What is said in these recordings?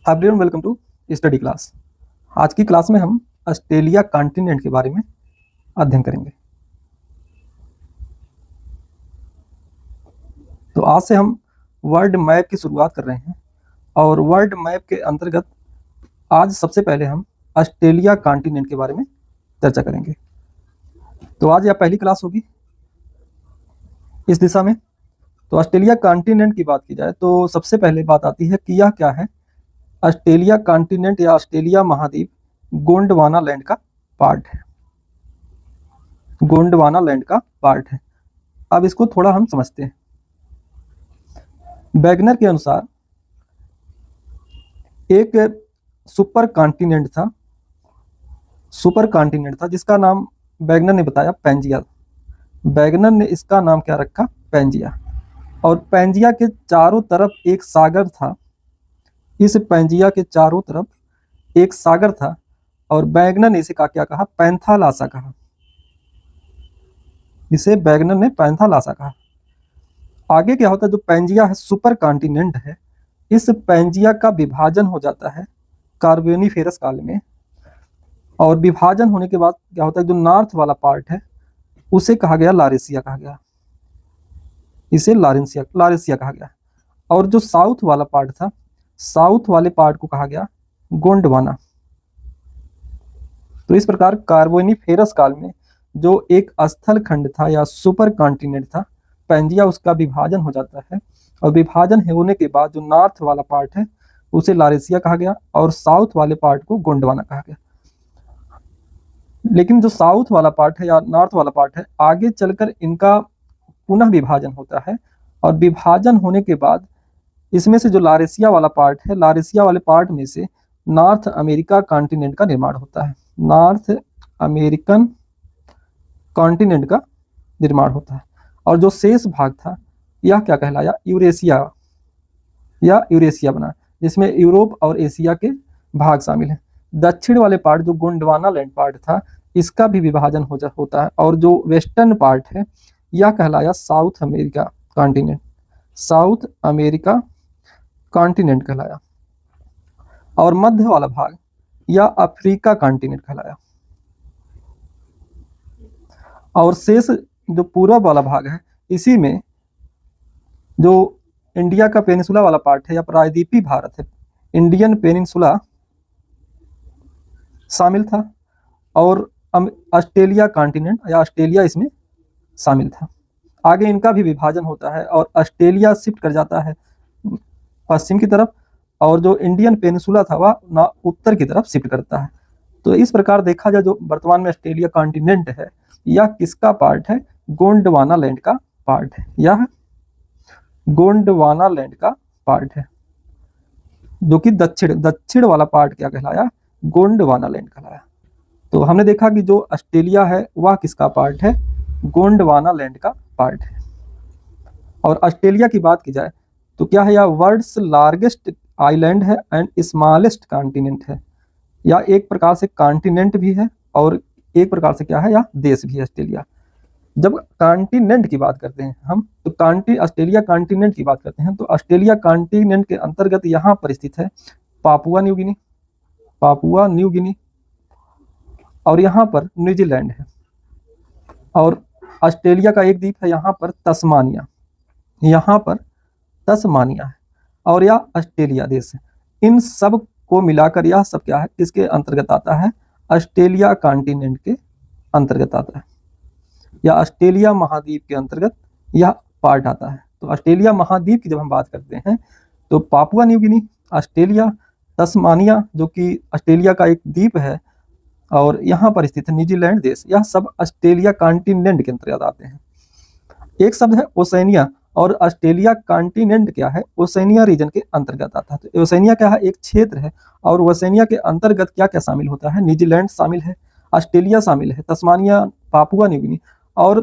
Everyone welcome to study class. आज की class में हम ऑस्ट्रेलिया कॉन्टिनेंट के बारे में अध्ययन करेंगे। तो आज से हम वर्ल्ड मैप की शुरुआत कर रहे हैं और वर्ल्ड मैप के अंतर्गत आज सबसे पहले हम ऑस्ट्रेलिया कॉन्टिनेंट के बारे में चर्चा करेंगे। तो आज यह पहली क्लास होगी इस दिशा में। तो ऑस्ट्रेलिया कॉन्टिनेंट की बात की जाए तो सबसे पहले बात आती है कि यह क्या है। ऑस्ट्रेलिया कॉन्टिनेंट या ऑस्ट्रेलिया महाद्वीप गोंडवाना लैंड का पार्ट है। गोंडवाना लैंड का पार्ट है। अब इसको थोड़ा हम समझते हैं। वैगनर के अनुसार एक सुपर कॉन्टिनेंट था जिसका नाम वैगनर ने बताया पैंजिया। वैगनर ने इसका नाम क्या रखा? पैंजिया। और पैंजिया के चारों तरफ एक सागर था। इस पैंजिया के चारों तरफ एक सागर था और वैगनर ने इसे क्या कहा? पैंथालासा कहा। इसे वैगनर ने पैंथालासा कहा। आगे क्या होता है, जो पैंजिया है सुपर कॉन्टिनेंट है, इस पैंजिया का विभाजन हो जाता है कार्बोनिफेरस काल में। और विभाजन होने के बाद क्या होता है, जो नॉर्थ वाला पार्ट है उसे कहा गया लारेशिया कहा गया। इसे लारेशिया कहा गया। और जो साउथ वाला पार्ट था, साउथ वाले पार्ट को कहा गया गोंडवाना। तो इस प्रकार कार्बोनिफेरस काल में जो एक स्थल खंड था या सुपर कॉन्टिनेंट था पैंजिया, उसका विभाजन हो जाता है। और विभाजन होने के बाद जो नॉर्थ वाला पार्ट है उसे लारेशिया कहा गया और साउथ वाले पार्ट को गोंडवाना कहा गया। लेकिन जो साउथ वाला पार्ट है या नॉर्थ वाला पार्ट है, आगे चलकर इनका पुनः विभाजन होता है। और विभाजन होने के बाद इसमें से जो लारेशिया वाला पार्ट है, लारेशिया वाले पार्ट में से नॉर्थ अमेरिका कॉन्टिनेंट का निर्माण होता है। नॉर्थ अमेरिकन कॉन्टिनेंट का निर्माण होता है। और जो शेष भाग था यह क्या कहलाया? यूरेशिया बना, जिसमें यूरोप और एशिया के भाग शामिल हैं। दक्षिण वाले पार्ट जो गोंडवाना लैंड पार्ट था, इसका भी विभाजन होता है। और जो वेस्टर्न पार्ट है यह कहलाया south America continent. South America continent कहलाया। और मध्य वाला भाग या अफ्रीका कॉन्टिनेंट कहलाया। और शेष जो पूर्व वाला भाग है, इसी में जो इंडिया का पेनिनसुला वाला पार्ट है या प्रायद्वीपीय भारत है, इंडियन पेनिनसुला शामिल था। और ऑस्ट्रेलिया कॉन्टिनेंट या ऑस्ट्रेलिया इसमें शामिल था। आगे इनका भी विभाजन होता है और ऑस्ट्रेलिया शिफ्ट कर जाता है पश्चिम की तरफ, और जो इंडियन पेनिनसुला था वह उत्तर की तरफ शिफ्ट करता है। तो इस प्रकार देखा जाए जो वर्तमान में ऑस्ट्रेलिया कॉन्टिनेंट है यह किसका पार्ट है? गोंडवाना लैंड का पार्ट है। यह गोंडवाना लैंड का पार्ट है, जो कि दक्षिण वाला पार्ट क्या कहलाया? गोंडवाना लैंड कहलाया। तो हमने देखा कि जो ऑस्ट्रेलिया है वह किसका पार्ट है? गोंडवाना लैंड का पार्ट है। और ऑस्ट्रेलिया की बात की जाए तो क्या है? यह वर्ल्ड्स लार्जेस्ट आइलैंड है एंड स्मॉलेस्ट कॉन्टिनेंट है। या एक प्रकार से कॉन्टिनेंट भी है और एक प्रकार से क्या है, यह देश भी है ऑस्ट्रेलिया। जब कॉन्टिनेंट की बात करते हैं हम तो ऑस्ट्रेलिया कॉन्टिनेंट की बात करते हैं तो ऑस्ट्रेलिया कॉन्टिनेंट के अंतर्गत यहाँ पर स्थित है पापुआ न्यू गिनी। और यहाँ पर न्यूजीलैंड है। और ऑस्ट्रेलिया का एक द्वीप है यहाँ पर तस्मानिया। है और यह ऑस्ट्रेलिया देश है। इन सब को मिलाकर यह सब क्या है, किसके अंतर्गत आता है? ऑस्ट्रेलिया कॉन्टिनेंट के अंतर्गत आता है या ऑस्ट्रेलिया महाद्वीप के अंतर्गत यह पार्ट आता है। तो ऑस्ट्रेलिया महाद्वीप की जब हम बात करते हैं तो Papua New Guinea, Australia, Tasmania जो कि ऑस्ट्रेलिया का एक द्वीप है, और यहाँ पर स्थित है न्यूजीलैंड देश, यह सब ऑस्ट्रेलिया कॉन्टिनेंट के अंतर्गत आते हैं। एक शब्द है ओसेनिया, और ऑस्ट्रेलिया कॉन्टिनेंट क्या है? ओसेनिया रीजन के अंतर्गत आता है। तो ओसेनिया क्या है? एक क्षेत्र है। और ओसेनिया के अंतर्गत क्या क्या शामिल होता है? न्यूजीलैंड शामिल है, ऑस्ट्रेलिया शामिल है, तस्मानिया, पापुआ न्यू गिनी और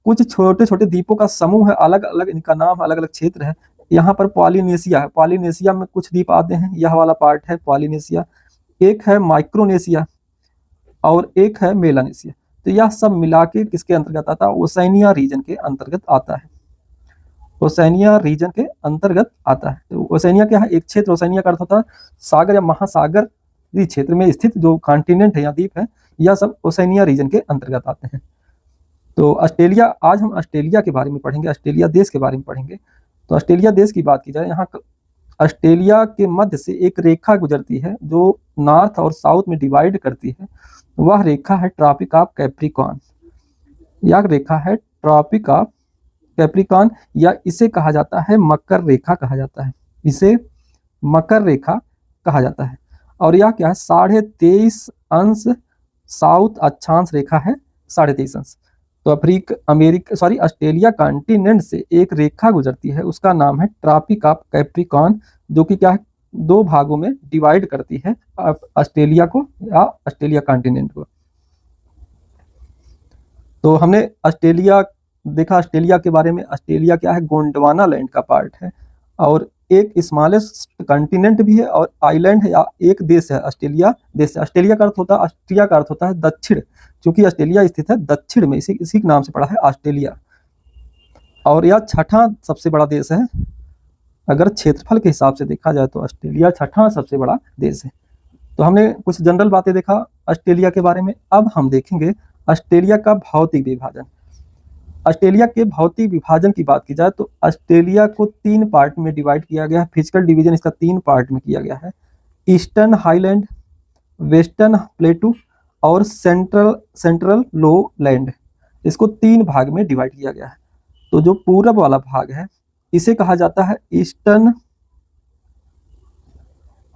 कुछ छोटे छोटे द्वीपों का समूह है। अलग अलग इनका नाम, अलग अलग क्षेत्र है। यहाँ पर पॉलिनेशिया है। पॉलिनेशिया में कुछ द्वीप आते हैं, यह वाला पार्ट है पॉलिनेशिया। एक है माइक्रोनेशिया और एक है मेलानेशिया। तो यह सब मिला के किसके अंतर्गत आता है? ओसेनिया रीजन के अंतर्गत आता है। ओशनिया रीजन के अंतर्गत आता है। तो ओशनिया क्या है, एक क्षेत्र, ओशनिया का अर्थ होता है सागर या महासागरीय क्षेत्र में स्थित जो कॉन्टिनेंट है या द्वीप है, यह सब ओशनिया रीजन के अंतर्गत आते हैं। तो ऑस्ट्रेलिया, आज हम ऑस्ट्रेलिया के बारे में पढ़ेंगे, ऑस्ट्रेलिया देश के बारे में पढ़ेंगे। तो ऑस्ट्रेलिया देश की बात की जाए, यहाँ ऑस्ट्रेलिया के मध्य से एक रेखा गुजरती है जो नॉर्थ और साउथ में डिवाइड करती है। वह रेखा है ट्रॉपिक ऑफ कैप्रिकॉर्न। यह रेखा है ट्रॉपिक ऑफ कैप्रिकॉर्न, या इसे कहा जाता है मकर रेखा कहा जाता है, इसे मकर रेखा कहा जाता है। और यह क्या है, 23.5 अंश साउथ अक्षांश रेखा है, 23.5 अंश। तो ऑस्ट्रेलिया कॉन्टिनेंट से एक रेखा गुजरती है, उसका नाम है ट्रॉपिक ऑफ कैप्रिकॉर्न, जो कि क्या है, 2 भागों में डिवाइड करती है ऑस्ट्रेलिया को या ऑस्ट्रेलिया कॉन्टिनेंट को। तो हमने ऑस्ट्रेलिया देखा, ऑस्ट्रेलिया के बारे में। ऑस्ट्रेलिया क्या है, गोंडवाना लैंड का पार्ट है और एक स्मॉलेस्ट कॉन्टिनेंट भी है और आइलैंड है या एक देश है। ऑस्ट्रेलिया देश है। ऑस्ट्रेलिया का अर्थ होता है, ऑस्ट्रिया का अर्थ होता है दक्षिण, क्योंकि ऑस्ट्रेलिया स्थित है दक्षिण में, इसी के नाम से पड़ा है ऑस्ट्रेलिया। और यह 6वां सबसे बड़ा देश है। अगर क्षेत्रफल के हिसाब से देखा जाए तो ऑस्ट्रेलिया 6वां सबसे बड़ा देश है। तो हमने कुछ जनरल बातें देखा ऑस्ट्रेलिया के बारे में। अब हम देखेंगे ऑस्ट्रेलिया का भौतिक विभाजन। ऑस्ट्रेलिया के भौतिक विभाजन की बात की जाए तो ऑस्ट्रेलिया को 3 पार्ट में डिवाइड किया गया है। फिजिकल डिवीजन इसका 3 पार्ट में किया गया है। ईस्टर्न हाईलैंड, वेस्टर्न प्लेटू और सेंट्रल लो लैंड, इसको 3 भाग में डिवाइड किया गया है। तो जो पूरब वाला भाग है इसे कहा जाता है ईस्टर्न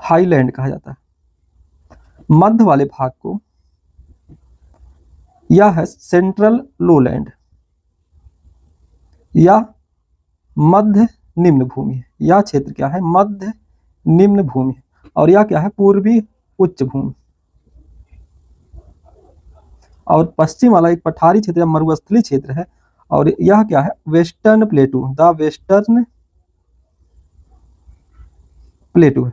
हाईलैंड कहा जाता है। मध्य वाले भाग को यह है सेंट्रल लोलैंड या मध्य निम्न भूमि है। यह क्षेत्र क्या है, मध्य निम्न भूमि है। और यह क्या है, पूर्वी उच्च भूमि। और पश्चिम वाला एक पठारी क्षेत्र या मरुस्थलीय क्षेत्र है। और यह क्या है, वेस्टर्न प्लेटू, द वेस्टर्न प्लेटू है।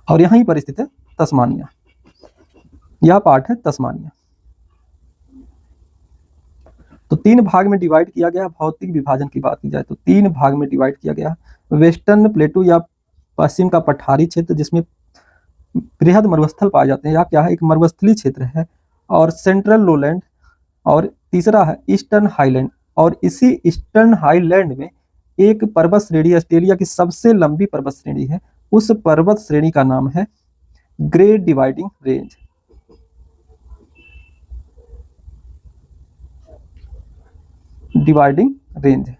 और यहीं पर स्थित है तस्मानिया, यह पार्ट है तस्मानिया। तो 3 भाग में डिवाइड किया गया। भौतिक विभाजन की बात की जाए तो 3 भाग में डिवाइड किया गया। वेस्टर्न प्लेटू या पश्चिम का पठारी क्षेत्र जिसमें बृहद मरुस्थल पाए जाते हैं, यह क्या है, एक मरुस्थलीय क्षेत्र है। और सेंट्रल लोलैंड, और तीसरा है ईस्टर्न हाईलैंड। और इसी ईस्टर्न हाईलैंड में एक पर्वत श्रेणी, ऑस्ट्रेलिया की सबसे लंबी पर्वत श्रेणी है। उस पर्वत श्रेणी का नाम है great dividing range. Dividing range है।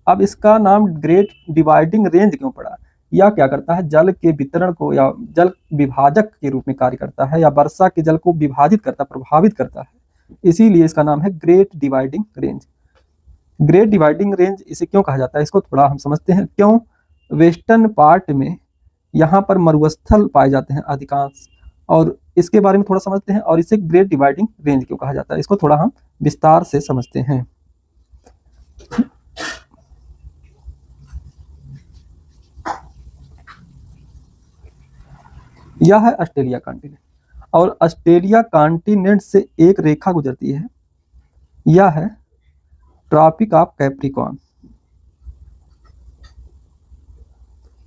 अब इसका नाम ग्रेट डिवाइडिंग रेंज क्यों पड़ा? यह क्या करता है, जल के वितरण को या जल विभाजक के रूप में कार्य करता है, या वर्षा के जल को विभाजित करता, प्रभावित करता है। इसीलिए इसका नाम है great dividing range. Great dividing range इसे क्यों कहा जाता है, इसको थोड़ा हम समझते हैं। क्यों? वेस्टर्न पार्ट में यहाँ पर मरुस्थल पाए जाते हैं अधिकांश, और इसके बारे में थोड़ा समझते हैं। और इसे ग्रेट डिवाइडिंग रेंज क्यों कहा जाता है, इसको थोड़ा हम विस्तार से समझते हैं। यह है ऑस्ट्रेलिया कॉन्टिनेंट, और ऑस्ट्रेलिया कॉन्टिनेंट से एक रेखा गुजरती है। यह है ट्रॉपिक ऑफ कैप्रिकॉर्न,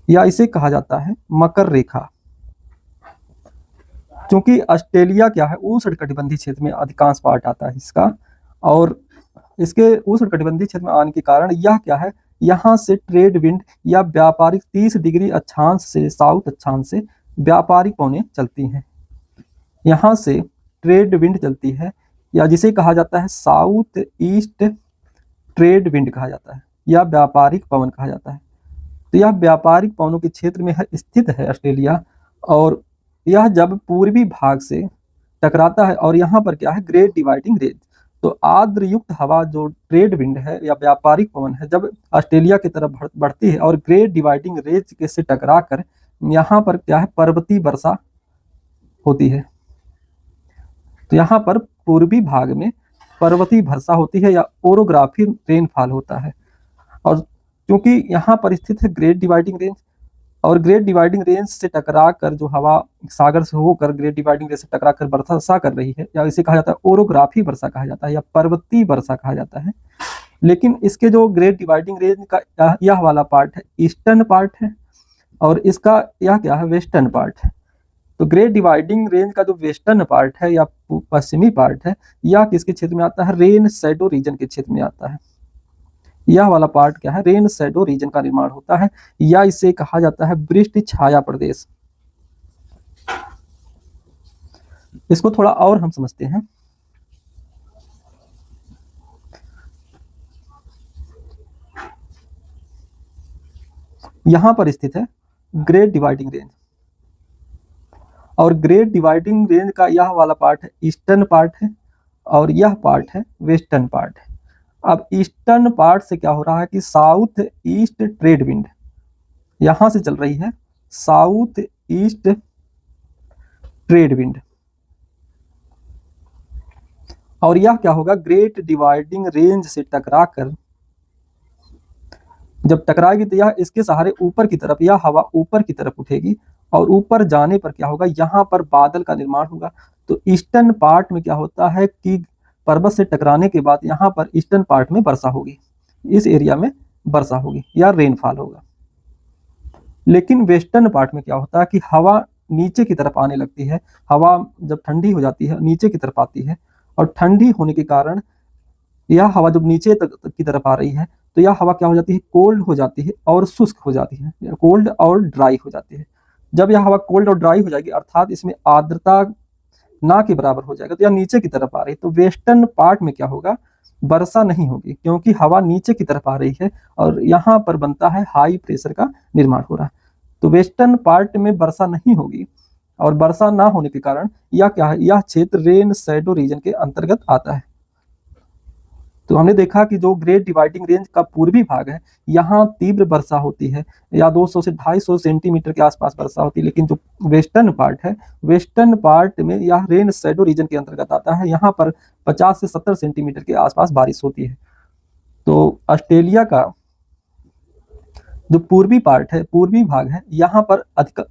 या इसे कहा जाता है मकर रेखा। क्योंकि ऑस्ट्रेलिया क्या है, उष्णकटिबंधीय क्षेत्र में अधिकांश पार्ट आता है इसका, और इसके उष्णकटिबंधीय क्षेत्र में आने के कारण यह क्या है, यहाँ से ट्रेड विंड या व्यापारिक 30 डिग्री अक्षांश से साउथ अक्षांश से व्यापारिक पौने चलती हैं। यहाँ से ट्रेड विंड चलती है, या जिसे कहा जाता है साउथ ईस्ट ट्रेड विंड कहा जाता है, या व्यापारिक पवन कहा जाता है। तो यह व्यापारिक पवनों के क्षेत्र में स्थित है ऑस्ट्रेलिया। और यह जब पूर्वी भाग से टकराता है, और यहाँ पर क्या है, ग्रेट डिवाइडिंग रेंज। तो आर्द्र युक्त हवा जो ट्रेड विंड है या व्यापारिक पवन है, जब ऑस्ट्रेलिया की तरफ बढ़ती है और ग्रेट डिवाइडिंग रेंज के से टकरा कर यहाँ पर क्या है, पर्वतीय वर्षा होती है। तो यहाँ पर पूर्वी भाग में पर्वतीय वर्षा होती है या ओरोग्राफी रेनफॉल होता है। और क्योंकि यहाँ पर स्थित है ग्रेट डिवाइडिंग रेंज, और ग्रेट डिवाइडिंग रेंज से टकरा कर जो हवा सागर से होकर ग्रेट डिवाइडिंग रेंज से टकरा कर वर्षा कर रही है, या इसे कहा जाता है ओरोग्राफी वर्षा कहा जाता है, या पर्वतीय वर्षा कहा जाता है। लेकिन इसके जो ग्रेट डिवाइडिंग रेंज का यह वाला पार्ट है ईस्टर्न पार्ट है, और इसका यह क्या है वेस्टर्न पार्ट है। तो ग्रेट डिवाइडिंग रेंज का जो वेस्टर्न पार्ट है या पश्चिमी पार्ट है, यह किसके क्षेत्र में आता है, रेन शैडो रीजन के क्षेत्र में आता है। यह वाला पार्ट क्या है, रेन शैडो रीजन का निर्माण होता है, या इसे कहा जाता है वृष्टि छाया प्रदेश। इसको थोड़ा और हम समझते हैं। यहां पर स्थित है ग्रेट डिवाइडिंग रेंज, और ग्रेट डिवाइडिंग रेंज का यह वाला पार्ट है ईस्टर्न पार्ट है, और यह पार्ट है वेस्टर्न पार्ट है। अब ईस्टर्न पार्ट से क्या हो रहा है कि साउथ ईस्ट ट्रेड विंड यहां से चल रही है, साउथ ईस्ट ट्रेड विंड, और यह क्या होगा ग्रेट डिवाइडिंग रेंज से टकराकर जब टकराएगी तो यह इसके सहारे ऊपर की तरफ, यह हवा ऊपर की तरफ उठेगी, और ऊपर जाने पर क्या होगा, यहाँ पर बादल का निर्माण होगा। तो ईस्टर्न पार्ट में क्या होता है कि पर्वत से टकराने के बाद यहाँ पर ईस्टर्न पार्ट में वर्षा होगी, इस एरिया में वर्षा होगी या रेनफॉल होगा। लेकिन वेस्टर्न पार्ट में क्या होता है कि हवा नीचे की तरफ आने लगती है, हवा जब ठंडी हो जाती है नीचे की तरफ आती है, और ठंडी होने के कारण यह हवा जब नीचे तक की तरफ आ रही है तो यह हवा क्या हो जाती है, कोल्ड हो जाती है और शुष्क हो जाती है, कोल्ड और ड्राई हो जाती है। जब यह हवा कोल्ड और ड्राई हो जाएगी अर्थात इसमें आर्द्रता ना के बराबर हो जाएगा, तो यह नीचे की तरफ आ रही है, तो वेस्टर्न पार्ट में क्या होगा, वर्षा नहीं होगी, क्योंकि हवा नीचे की तरफ आ रही है और यहाँ पर बनता है हाई प्रेशर का निर्माण हो रहा है। तो वेस्टर्न पार्ट में वर्षा नहीं होगी, और वर्षा ना होने के कारण यह क्या है, यह क्षेत्र रेन शैडो रीजन के अंतर्गत आता है। तो हमने देखा कि जो ग्रेट डिवाइडिंग रेंज का पूर्वी भाग है, यहाँ तीव्र वर्षा होती है, या 200 से 250 सेंटीमीटर के आसपास वर्षा होती है। लेकिन जो वेस्टर्न पार्ट है, वेस्टर्न पार्ट में यह रेन शैडो रीजन के अंतर्गत आता है, यहाँ पर 50 से 70 सेंटीमीटर के आसपास बारिश होती है। तो ऑस्ट्रेलिया का जो पूर्वी पार्ट है, पूर्वी भाग है, यहाँ पर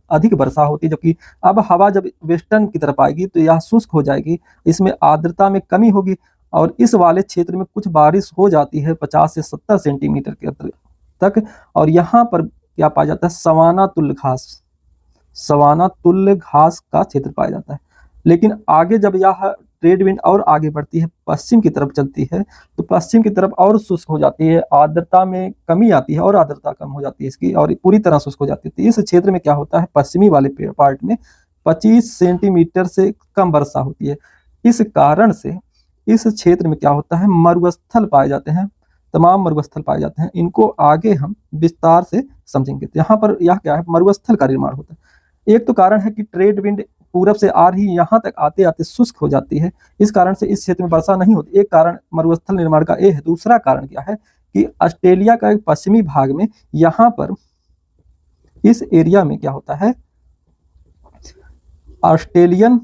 अधिक वर्षा होती है, जबकि अब हवा जब वेस्टर्न की तरफ आएगी तो यह शुष्क हो जाएगी, इसमें आर्द्रता में कमी होगी, और इस वाले क्षेत्र में कुछ बारिश हो जाती है 50 से 70 सेंटीमीटर के तक, और यहाँ पर क्या पाया जाता है, सवाना तुल्य घास, सवाना तुल्य घास का क्षेत्र पाया जाता है। लेकिन आगे जब यह ट्रेड विंड और आगे बढ़ती है, पश्चिम की तरफ चलती है, तो पश्चिम की तरफ और शुष्क हो जाती है, आर्द्रता में कमी आती है और आर्द्रता कम हो जाती है इसकी, और पूरी तरह शुष्क हो जाती है। तो इस क्षेत्र में क्या होता है, पश्चिमी वाले पार्ट में 25 सेंटीमीटर से कम वर्षा होती है। इस कारण से इस क्षेत्र में क्या होता है, मरुस्थल पाए जाते हैं, तमाम मरुस्थल पाए जाते हैं। इनको आगे हम विस्तार से समझेंगे। तो यहाँ पर यह क्या है, मरुस्थल का निर्माण होता है। एक तो कारण है कि ट्रेड विंड पूरब से आ रही, यहाँ तक आते आते शुष्क हो जाती है, इस कारण से इस क्षेत्र में वर्षा नहीं होती, एक कारण मरुस्थल निर्माण का ये है। दूसरा कारण क्या है कि ऑस्ट्रेलिया का एक पश्चिमी भाग में यहाँ पर इस एरिया में क्या होता है, ऑस्ट्रेलियन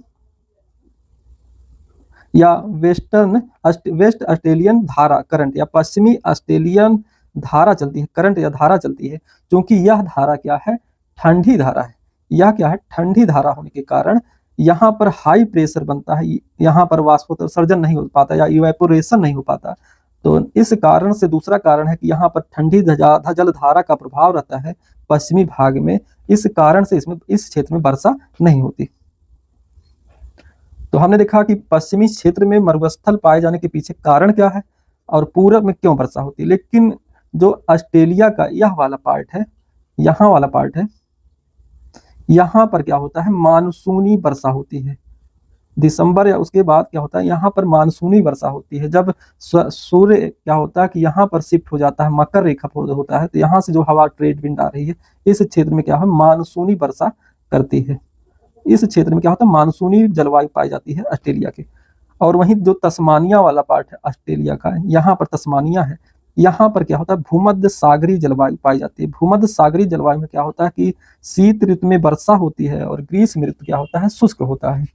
या वेस्ट ऑस्ट्रेलियन धारा करंट या पश्चिमी ऑस्ट्रेलियन धारा चलती है, करंट या धारा चलती है। क्योंकि यह धारा क्या है, ठंडी धारा है। यह क्या है, ठंडी धारा होने के कारण यहाँ पर हाई प्रेशर बनता है, यहाँ पर वाष्पोत्सर्जन नहीं हो पाता या इवेपोरेशन नहीं हो पाता। तो इस कारण से दूसरा कारण है कि यहाँ पर ठंडी जल धारा का प्रभाव रहता है पश्चिमी भाग में, इस कारण से इसमें इस क्षेत्र में वर्षा नहीं होती। तो हमने देखा कि पश्चिमी क्षेत्र में मरुस्थल पाए जाने के पीछे कारण क्या है और पूरब में क्यों वर्षा होती है। लेकिन जो ऑस्ट्रेलिया का यह वाला पार्ट है, यहाँ वाला पार्ट है, यहाँ पर क्या होता है, मानसूनी वर्षा होती है। दिसंबर या उसके बाद क्या होता है, यहाँ पर मानसूनी वर्षा होती है। जब सूर्य क्या होता है कि यहाँ पर शिफ्ट हो जाता है, मकर रेखा होता है, तो यहाँ से जो हवा ट्रेड विंड आ रही है, इस क्षेत्र में क्या है, मानसूनी वर्षा करती है। इस क्षेत्र में क्या होता है, मानसूनी जलवायु पाई जाती है ऑस्ट्रेलिया के। और वहीं जो तस्मानिया वाला पार्ट है ऑस्ट्रेलिया का, यहाँ पर तस्मानिया है, यहाँ पर क्या होता है, भूमध्य सागरीय जलवायु पाई जाती है। भूमध्य सागरीय जलवायु में क्या होता है कि शीत ऋतु में वर्षा होती है और ग्रीष्म ऋतु क्या होता है, शुष्क होता है।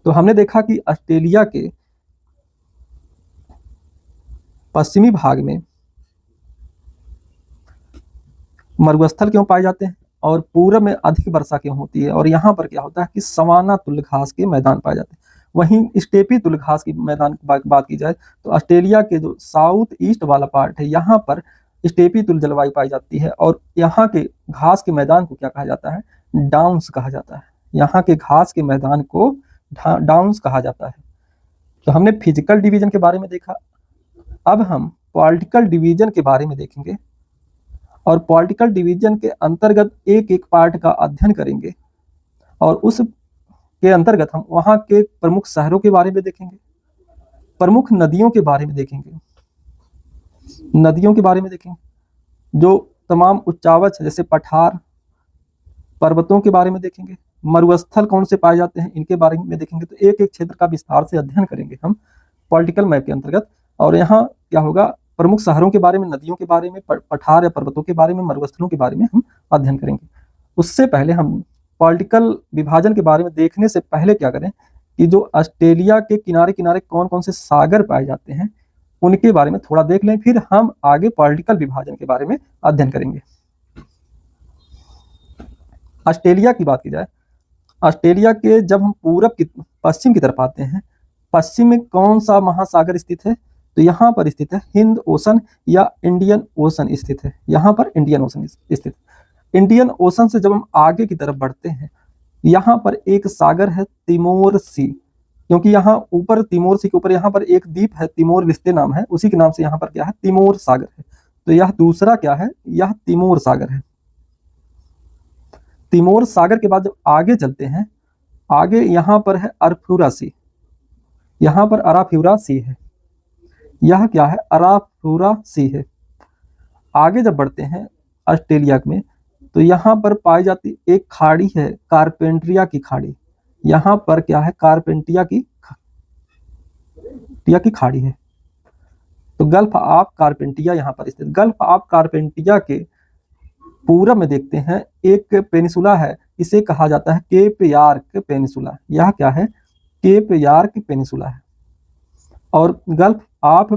तो हमने देखा कि ऑस्ट्रेलिया के पश्चिमी भाग में मरुस्थल क्यों पाए जाते हैं और पूरब में अधिक वर्षा क्यों होती है, और यहाँ पर क्या होता है कि सवाना तुल्य घास के मैदान पाए जाते हैं। वहीं स्टेपी तुल घास की मैदान की बात की जाए तो ऑस्ट्रेलिया के जो साउथ ईस्ट वाला पार्ट है यहाँ पर स्टेपी तुल जलवायु पाई जाती है, और यहाँ के घास के मैदान को क्या कहा जाता है, डाउन्स कहा जाता है। यहाँ के घास के मैदान को डाउन्स कहा जाता है। तो हमने फिजिकल डिवीजन के बारे में देखा, अब हम पॉलिटिकल डिवीजन के बारे में देखेंगे और पॉलिटिकल डिवीजन के अंतर्गत एक एक पार्ट का अध्ययन करेंगे और उस के अंतर्गत हम वहाँ के प्रमुख शहरों के बारे में देखेंगे, प्रमुख नदियों के बारे में देखेंगे, नदियों के बारे में देखेंगे, जो तमाम उच्चावच जैसे पठार पर्वतों के बारे में देखेंगे, मरुस्थल कौन से पाए जाते हैं इनके बारे में देखेंगे। तो एक एक क्षेत्र का विस्तार से अध्ययन करेंगे हम पॉलिटिकल मैप के अंतर्गत। और यहाँ क्या होगा, प्रमुख शहरों के बारे में, नदियों के बारे में, पठार या पर्वतों के बारे में, मरुस्थलों के बारे में हम अध्ययन करेंगे। उससे पहले हम पॉलिटिकल विभाजन के बारे में देखने से पहले क्या करें कि जो ऑस्ट्रेलिया के किनारे किनारे कौन कौन से सागर पाए जाते हैं उनके बारे में थोड़ा देख लें, फिर हम आगे पॉलिटिकल विभाजन के बारे में अध्ययन करेंगे। ऑस्ट्रेलिया की बात की जाए, ऑस्ट्रेलिया के जब हम पूरब की पश्चिम की तरफ आते हैं, पश्चिम में कौन सा महासागर स्थित है, तो यहाँ पर स्थित है हिंद ओशन या इंडियन ओशन स्थित है। यहाँ पर इंडियन ओशन स्थित। इंडियन ओशन से जब हम आगे की तरफ बढ़ते हैं, यहाँ पर एक सागर है तिमोर सी, क्योंकि यहाँ ऊपर तिमोर सी के ऊपर यहाँ पर एक द्वीप है, तिमोर लिस्ते नाम है, उसी के नाम से यहाँ पर क्या है, तिमोर सागर है। तो यह दूसरा क्या है, यह तिमोर सागर है। तिमोर सागर के बाद जब आगे चलते हैं, आगे यहाँ पर है अराफुरा सी, यहाँ पर अराफुरा सी है, यह क्या है, अराफुरा सी है। आगे जब बढ़ते हैं ऑस्ट्रेलिया में, तो यहाँ पर पाई जाती एक खाड़ी है, कारपेंट्रिया की खाड़ी। यहाँ पर क्या है, कारपेंटिया की खाड़ी है। तो गल्फ ऑफ कारपेंटिया यहाँ पर स्थित। गल्फ ऑफ कारपेंटिया के पूरब में देखते हैं एक पेनिसुला है, इसे कहा जाता है केप यार्क पेनिसुला। यह क्या है, केप यार्क पेनिसुला है। और गल्फ ऑफ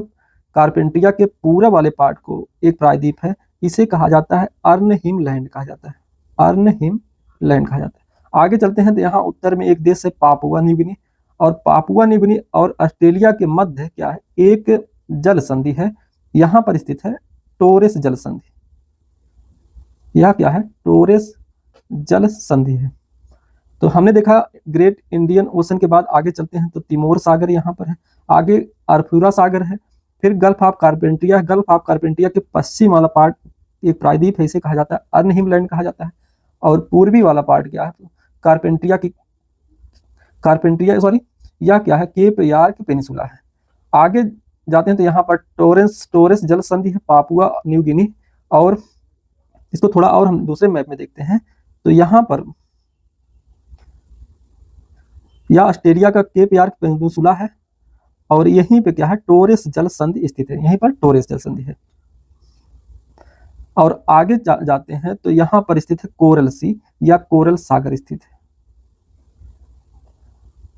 कारपेंटिया के पूरब वाले पार्ट को एक प्रायद्वीप है, इसे कहा जाता है अर्नहिम लैंड कहा जाता है, अर्नहिम लैंड कहा जाता है। आगे चलते हैं तो यहाँ उत्तर में एक देश है पापुआ न्यू गिनी, और पापुआ न्यू गिनी और ऑस्ट्रेलिया के मध्य क्या है, एक जल संधि है, यहाँ पर स्थित है टोरेस जल संधि। यह क्या है, टोरेस जल संधि है। तो हमने देखा ग्रेट इंडियन ओशन के बाद आगे चलते हैं तो तिमोर सागर यहाँ पर है, आगे अराफुरा सागर है, फिर गल्फ ऑफ कारपेंटिया। गल्फ ऑफ कारपेंटिया के पश्चिम वाला पार्ट एक प्रायद्वीप है, इसे कहा जाता है अर्नहिम लैंड कहा जाता है। और पूर्वी वाला पार्ट क्या है, यह क्या है, केप यार्क पेनिसुला है। आगे जाते हैं तो यहाँ पर टोरेस जल संधि है, पापुआ न्यू गिनी। और इसको थोड़ा और हम दूसरे मैप में देखते हैं तो यहाँ पर यह ऑस्ट्रेलिया का केप यार्क पेनिसुला है, और यहीं पे क्या है, टोरेस जल संधि स्थित है, यहीं पर टोरेस जल संधि है। और आगे जाते हैं तो यहाँ पर स्थित है कोरल सी या कोरल सागर स्थित है।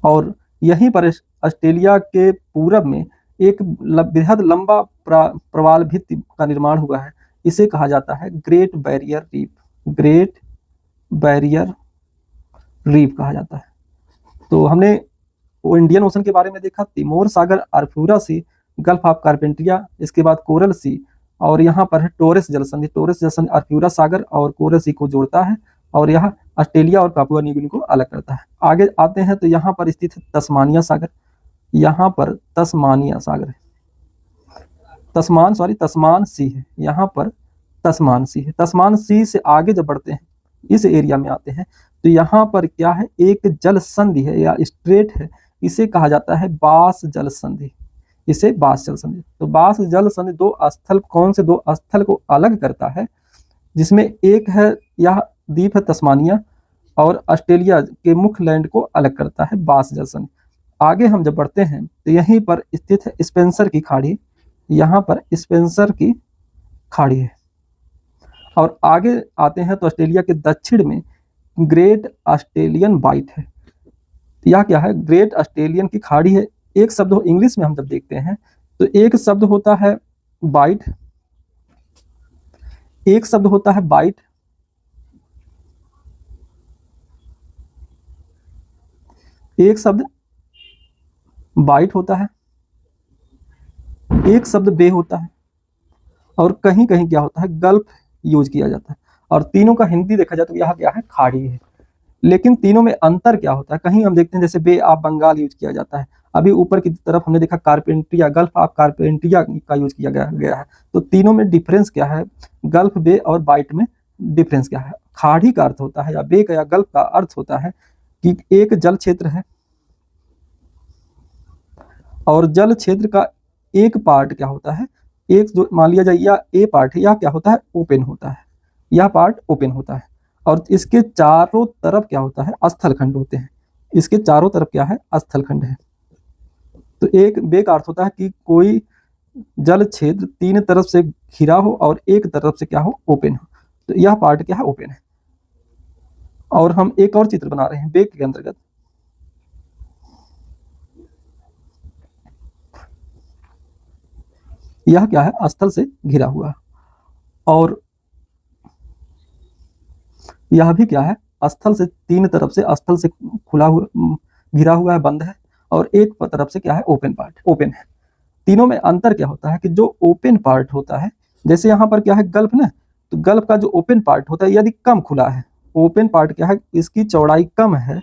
और यहीं पर ऑस्ट्रेलिया के पूरब में एक बेहद लंबा प्रवाल भित्ति का निर्माण हुआ है, इसे कहा जाता है great barrier reef, great barrier reef कहा जाता है। तो हमने वो इंडियन ओशन के बारे में देखा, तिमोर सागर, Arafura Sea, Gulf of Carpentaria, इसके बाद कोरल सी, और यहाँ पर है टोरेस जल संधि। टोरेस जल संधि अराफुरा सागर और कोरल सी को जोड़ता है, और यह ऑस्ट्रेलिया और पापुआ न्यू गिनी को अलग करता है। आगे आते हैं तो यहाँ पर स्थित है तस्मानिया सागर, यहाँ पर तस्मानिया सागर है, तस्मान सी है, यहाँ पर तस्मान सी है। तस्मान सी से आगे जब बढ़ते हैं, इस एरिया में आते हैं तो यहाँ पर क्या है, एक जल संधि है या स्ट्रेट है, इसे कहा जाता है बास जल संधि, इसे बास जल संधि। तो बास जल संधि दो स्थल, कौन से दो स्थल को अलग करता है, जिसमें एक है यह द्वीप है तस्मानिया, और ऑस्ट्रेलिया के मुख्य लैंड को अलग करता है बास जल संधि। आगे हम जब बढ़ते हैं तो यहीं पर स्थित है स्पेंसर की खाड़ी, यहाँ पर स्पेंसर की खाड़ी है। और आगे आते हैं तो ऑस्ट्रेलिया के दक्षिण में ग्रेट ऑस्ट्रेलियन बाइट है। यह क्या है, ग्रेट ऑस्ट्रेलियन की खाड़ी है। एक शब्द इंग्लिश में हम जब देखते हैं तो एक शब्द होता है बाइट, एक शब्द होता है बाइट, एक शब्द बाइट होता है, एक शब्द बे होता है, और कहीं कहीं क्या होता है, गल्फ यूज किया जाता है। और तीनों का हिंदी देखा जाए तो यहाँ क्या है, खाड़ी है। लेकिन तीनों में अंतर क्या होता है, कहीं हम देखते हैं जैसे बे ऑफ बंगाल यूज किया जाता है, अभी ऊपर की तरफ हमने देखा कारपेंटिया, गल्फ ऑफ कारपेंटिया का यूज किया गया है। तो तीनों में डिफरेंस क्या है, गल्फ बे और बाइट में डिफरेंस क्या है। खाड़ी का अर्थ होता है या बे का या गल्फ का अर्थ होता है कि एक जल क्षेत्र है और जल क्षेत्र का एक पार्ट क्या होता है, एक जो मान लिया जाए या ए पार्ट है, या क्या होता है, ओपन होता है, यह पार्ट ओपन होता है, और इसके चारों तरफ क्या होता है, स्थलखंड होते हैं। इसके चारों तरफ क्या है, स्थलखंड है। तो एक बे का अर्थ होता है कि कोई जल क्षेत्र तीन तरफ से घिरा हो और एक तरफ से क्या हो, ओपन हो, तो यह पार्ट क्या है, ओपन है। और हम एक और चित्र बना रहे हैं बे के अंतर्गत। यह क्या है, स्थल से घिरा हुआ, और यह भी क्या है, स्थल से तीन तरफ से, स्थल से खुला हुआ घिरा हुआ है, बंद है, और एक तरफ से क्या है, ओपन पार्ट, ओपन है। तीनों में अंतर क्या होता है कि जो ओपन पार्ट होता है, जैसे यहाँ पर क्या है, गल्फ ना, तो गल्फ का जो ओपन पार्ट होता है यदि कम खुला है, ओपन पार्ट क्या है, इसकी चौड़ाई कम है,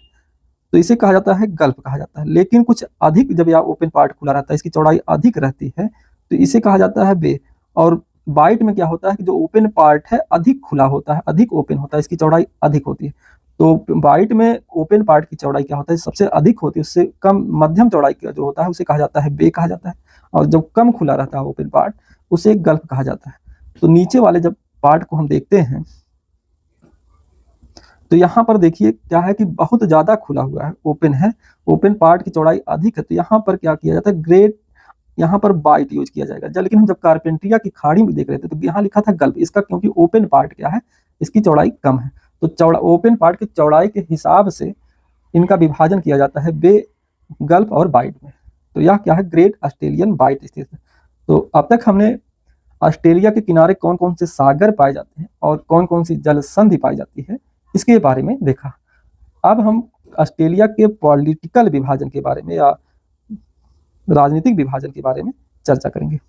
तो इसे कहा जाता है गल्फ कहा जाता है। लेकिन कुछ अधिक जब यह ओपन पार्ट खुला रहता है, इसकी चौड़ाई अधिक रहती है, तो इसे कहा जाता है बे। और बाइट में क्या होता है कि जो ओपन पार्ट है अधिक खुला होता है, अधिक ओपन होता है, इसकी चौड़ाई अधिक होती है। तो बाइट में ओपन पार्ट की चौड़ाई क्या होता है, सबसे अधिक होती है, उससे कम मध्यम चौड़ाई का जो होता है उसे कहा जाता है बे कहा जाता है। और जब कम खुला रहता है ओपन पार्ट, उसे गल्फ कहा जाता है। तो नीचे वाले जब पार्ट को हम देखते हैं तो यहाँ पर देखिए क्या है कि बहुत ज्यादा खुला हुआ है, ओपन है, ओपन पार्ट की चौड़ाई अधिक है, तो यहाँ पर क्या किया जाता है, ग्रेट, यहाँ पर बाइट यूज किया जाएगा। लेकिन हम जब कारपेंटिया की खाड़ी में देख रहे थे तो यहाँ लिखा था गल्फ, इसका क्योंकि ओपन पार्ट क्या है, इसकी चौड़ाई कम है, तो चौड़ा ओपन पार्ट की चौड़ाई के हिसाब से इनका विभाजन किया जाता है बे, गल्फ और बाइट में। तो यह क्या है, ग्रेट ऑस्ट्रेलियन बाइट स्थित है। तो अब तक हमने ऑस्ट्रेलिया के किनारे कौन कौन से सागर पाए जाते हैं और कौन कौन सी जल संधि पाई जाती है, इसके बारे में देखा। अब हम ऑस्ट्रेलिया के पॉलिटिकल विभाजन के बारे में या राजनीतिक विभाजन के बारे में चर्चा करेंगे।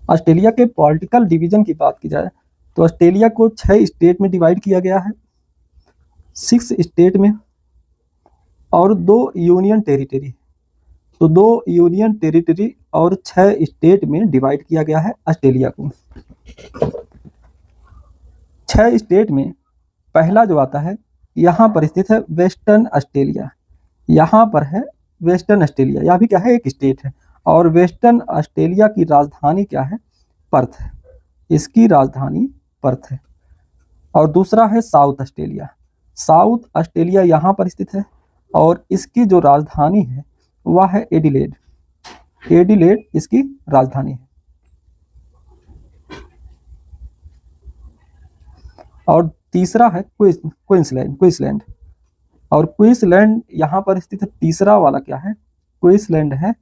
ऑस्ट्रेलिया के पॉलिटिकल डिवीजन की बात की जाए तो ऑस्ट्रेलिया को 6 स्टेट में डिवाइड किया गया है, 6 स्टेट में, और 2 यूनियन टेरिटरी। तो 2 यूनियन टेरिटरी और 6 स्टेट में डिवाइड किया गया है ऑस्ट्रेलिया को। 6 स्टेट में पहला जो आता है, यहाँ पर स्थित है वेस्टर्न ऑस्ट्रेलिया, यहाँ पर है वेस्टर्न ऑस्ट्रेलिया, यह भी क्या है, एक स्टेट है। और वेस्टर्न ऑस्ट्रेलिया की राजधानी क्या है, पर्थ है, इसकी राजधानी पर्थ है। और दूसरा है साउथ ऑस्ट्रेलिया, साउथ ऑस्ट्रेलिया यहाँ पर स्थित है, और इसकी जो राजधानी है वह है एडिलेड, एडिलेड इसकी राजधानी है। और तीसरा है क्वींसलैंड, क्वींसलैंड, और क्वींसलैंड यहाँ पर स्थित है। तीसरा वाला क्या है, क्वींसलैंड है।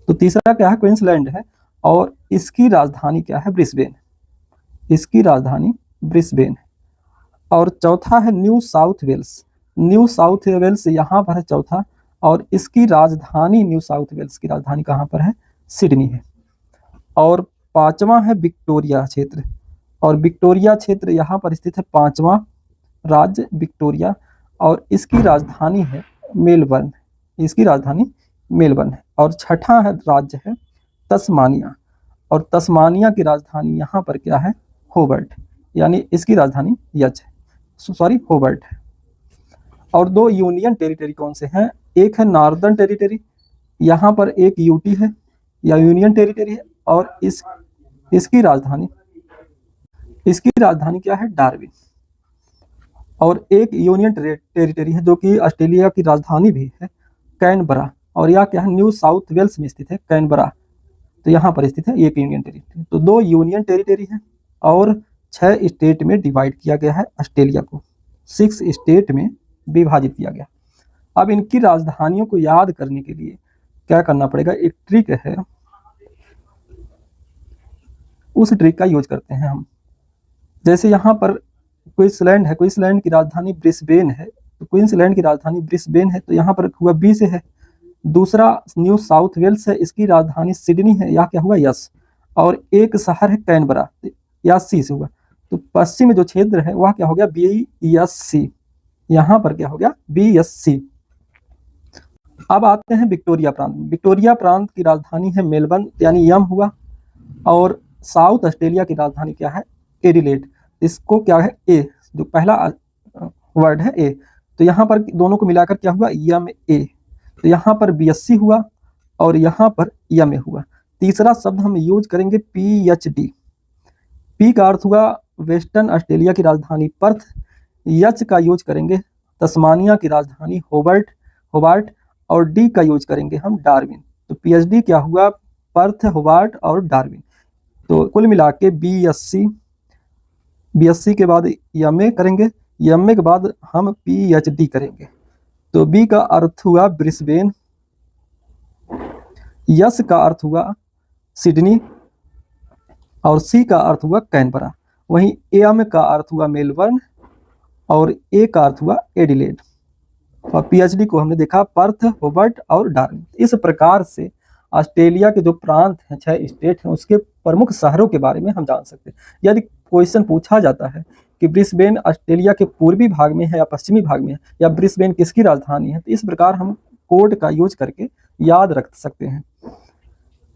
तो तीसरा क्या है, क्वींसलैंड है, और इसकी राजधानी क्या है, ब्रिस्बेन, इसकी राजधानी ब्रिस्बेन है। और चौथा है New South Wales, New South Wales यहाँ पर है चौथा, और इसकी राजधानी, न्यू साउथ वेल्स की राजधानी कहाँ पर है, सिडनी है। और पांचवा है विक्टोरिया क्षेत्र, और विक्टोरिया क्षेत्र यहाँ पर स्थित है, पांचवा राज्य विक्टोरिया, और इसकी राजधानी है मेलबर्न, इसकी राजधानी मेलबर्न है। और छठा है राज्य है तस्मानिया, और तस्मानिया की राजधानी यहाँ पर क्या है, होबर्ट, यानी इसकी राजधानी यच है, सॉरी होबर्ट है। और 2 यूनियन टेरिटरी कौन से हैं, एक है नॉर्दर्न टेरिटरी, यहाँ पर एक यूटी है या यूनियन टेरिटरी है, और इसकी राजधानी क्या है, डार्विन। और एक यूनियन टेरिटरी है जो कि ऑस्ट्रेलिया की राजधानी भी है, कैनबरा, और यह क्या है, न्यू साउथ वेल्स में स्थित है कैनबरा, तो यहाँ पर स्थित है एक यूनियन टेरिटरी। तो 2 यूनियन टेरिटरी है और 6 स्टेट में डिवाइड किया गया है ऑस्ट्रेलिया को, 6 स्टेट में विभाजित किया गया। अब इनकी राजधानियों को याद करने के लिए क्या करना पड़ेगा, एक ट्रिक है, उस ट्रिक का यूज करते हैं हम। जैसे यहाँ पर क्वींसलैंड है, क्वींसलैंड की राजधानी ब्रिस्बेन है, तो क्वींसलैंड की राजधानी ब्रिस्बेन है, तो यहाँ पर हुआ बी से है। दूसरा न्यू साउथ वेल्स है, इसकी राजधानी सिडनी है, यह क्या हुआ यस। और एक शहर है कैनबरा, या सी से हुआ। तो पश्चिम में जो क्षेत्र है वह क्या हो गया BSC, यहाँ पर क्या हो गया BSC। अब आते हैं विक्टोरिया प्रांत। विक्टोरिया प्रांत की राजधानी है मेलबर्न, यानी यम हुआ। और साउथ ऑस्ट्रेलिया की राजधानी क्या है एडिलेड, इसको क्या है ए, जो पहला वर्ड है ए, तो यहाँ पर दोनों को मिलाकर क्या हुआ YMA। तो यहाँ पर BSC हुआ और यहाँ पर YMA हुआ। तीसरा शब्द हम यूज करेंगे PHD। पी का अर्थ हुआ वेस्टर्न ऑस्ट्रेलिया की राजधानी पर्थ, एच का यूज करेंगे तस्मानिया की राजधानी होबार्ट, और डी का यूज करेंगे हम डार्विन। तो PHD क्या हुआ पर्थ, होबार्ट और डार्विन। तो कुल मिला के BSC के बाद YMA करेंगे, YMA के बाद हम PHD करेंगे। तो बी का अर्थ हुआ ब्रिस्बेन, यस का अर्थ हुआ सिडनी और सी का अर्थ हुआ कैनबरा। वहीं एम का अर्थ हुआ मेलबर्न और ए का अर्थ हुआ एडिलेड। और PHD को हमने देखा पर्थ, होबर्ट और डार्विन। इस प्रकार से ऑस्ट्रेलिया के जो प्रांत हैं 6 स्टेट हैं उसके प्रमुख शहरों के बारे में हम जान सकते हैं। यदि क्वेश्चन पूछा जाता है कि ब्रिस्बेन ऑस्ट्रेलिया के पूर्वी भाग में है या पश्चिमी भाग में है, या ब्रिस्बेन किसकी राजधानी है, तो इस प्रकार हम कोड का यूज करके याद रख सकते हैं।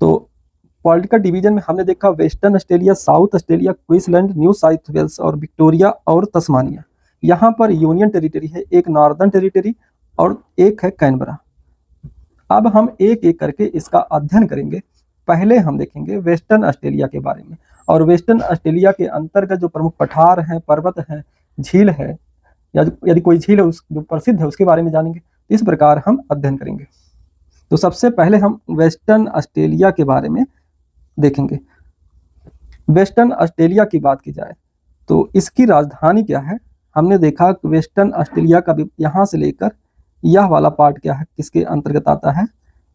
तो पॉलिटिकल डिवीजन में हमने देखा Western Australia, South Australia, Queensland, New South Wales और विक्टोरिया और तस्मानिया। यहाँ पर यूनियन टेरिटरी है, एक नॉर्दर्न टेरिटरी और एक है कैनबरा। अब हम एक एक करके इसका अध्ययन करेंगे। पहले हम देखेंगे वेस्टर्न ऑस्ट्रेलिया के बारे में, और वेस्टर्न ऑस्ट्रेलिया के अंतर्गत जो प्रमुख पठार हैं, पर्वत हैं, झील है, या यदि कोई झील है जो प्रसिद्ध है उसके बारे में जानेंगे। इस प्रकार हम अध्ययन करेंगे। तो सबसे पहले हम वेस्टर्न ऑस्ट्रेलिया के बारे में देखेंगे। वेस्टर्न ऑस्ट्रेलिया की बात की जाए तो इसकी राजधानी क्या है, हमने देखा कि वेस्टर्न ऑस्ट्रेलिया का भी यहाँ से लेकर यह वाला पार्ट क्या है, किसके अंतर्गत आता है,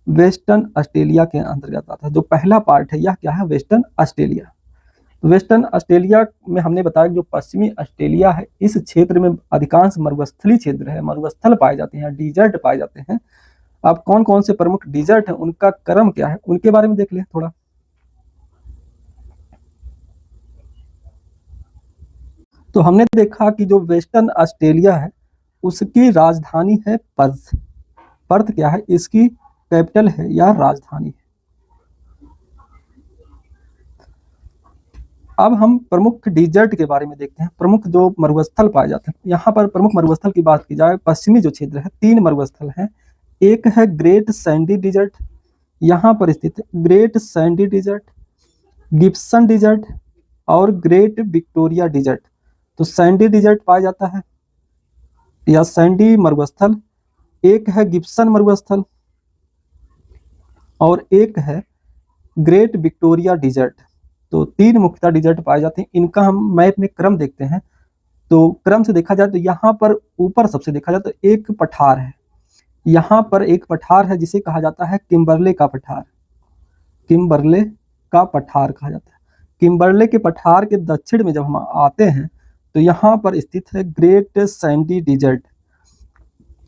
वेस्टर्न ऑस्ट्रेलिया के अंतर्गत आता है। जो पहला पार्ट है यह क्या है, वेस्टर्न ऑस्ट्रेलिया। वेस्टर्न ऑस्ट्रेलिया में हमने बताया जो पश्चिमी ऑस्ट्रेलिया है, इस क्षेत्र में अधिकांश मरुस्थलीय क्षेत्र है, मरुस्थल पाए जाते हैं, डिजर्ट पाए जाते हैं। अब कौन कौन से प्रमुख डिजर्ट है, उनका क्रम क्या है, उनके बारे में देख लें थोड़ा। तो हमने देखा कि जो वेस्टर्न ऑस्ट्रेलिया है उसकी राजधानी है पर्थ। पर्थ क्या है, इसकी कैपिटल है या राजधानी है। अब हम प्रमुख डिजर्ट के बारे में देखते हैं, प्रमुख जो मरुस्थल पाए जाते हैं। यहाँ पर प्रमुख मरुस्थल की बात की जाए, पश्चिमी जो क्षेत्र है 3 मरुस्थल हैं। एक है ग्रेट सैंडी डिजर्ट, यहाँ पर स्थित है Great Sandy Desert, Gibson Desert और ग्रेट विक्टोरिया डिजर्ट। तो सैंडी डिजर्ट पाया जाता है या सैंडी मरुस्थल, एक है गिब्सन मरुस्थल और एक है ग्रेट विक्टोरिया डिजर्ट। तो 3 मुख्यतः डिजर्ट पाए जाते हैं। इनका हम मैप में क्रम देखते हैं। तो क्रम से देखा जाए तो यहाँ पर ऊपर सबसे देखा जाए तो एक पठार है, यहाँ पर एक पठार है जिसे कहा जाता है किम्बरले का पठार। किम्बरले का पठार कहा जाता है। किम्बरले के पठार के दक्षिण में जब हम आते हैं तो यहाँ पर स्थित है ग्रेट सैंडी डिजर्ट,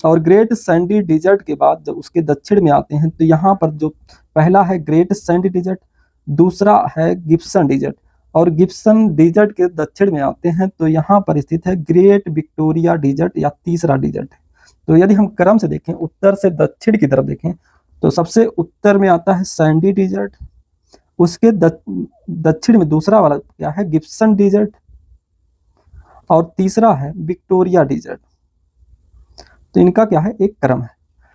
और ग्रेट सैंडी डिजर्ट के बाद जब उसके दक्षिण में आते हैं तो यहाँ पर जो पहला है ग्रेट सैंडी डिजर्ट, दूसरा है गिब्सन डिजर्ट, और गिब्सन डिजर्ट के दक्षिण में आते हैं तो यहाँ पर स्थित है ग्रेट विक्टोरिया डिजर्ट या तीसरा डिजर्ट है। तो यदि हम क्रम से देखें, उत्तर से दक्षिण की तरफ देखें, तो सबसे उत्तर में आता है सैंडी डिजर्ट, उसके दक्षिण में दूसरा वाला क्या है गिब्सन डिजर्ट, और तीसरा है विक्टोरिया डिजर्ट। तो इनका क्या है एक क्रम है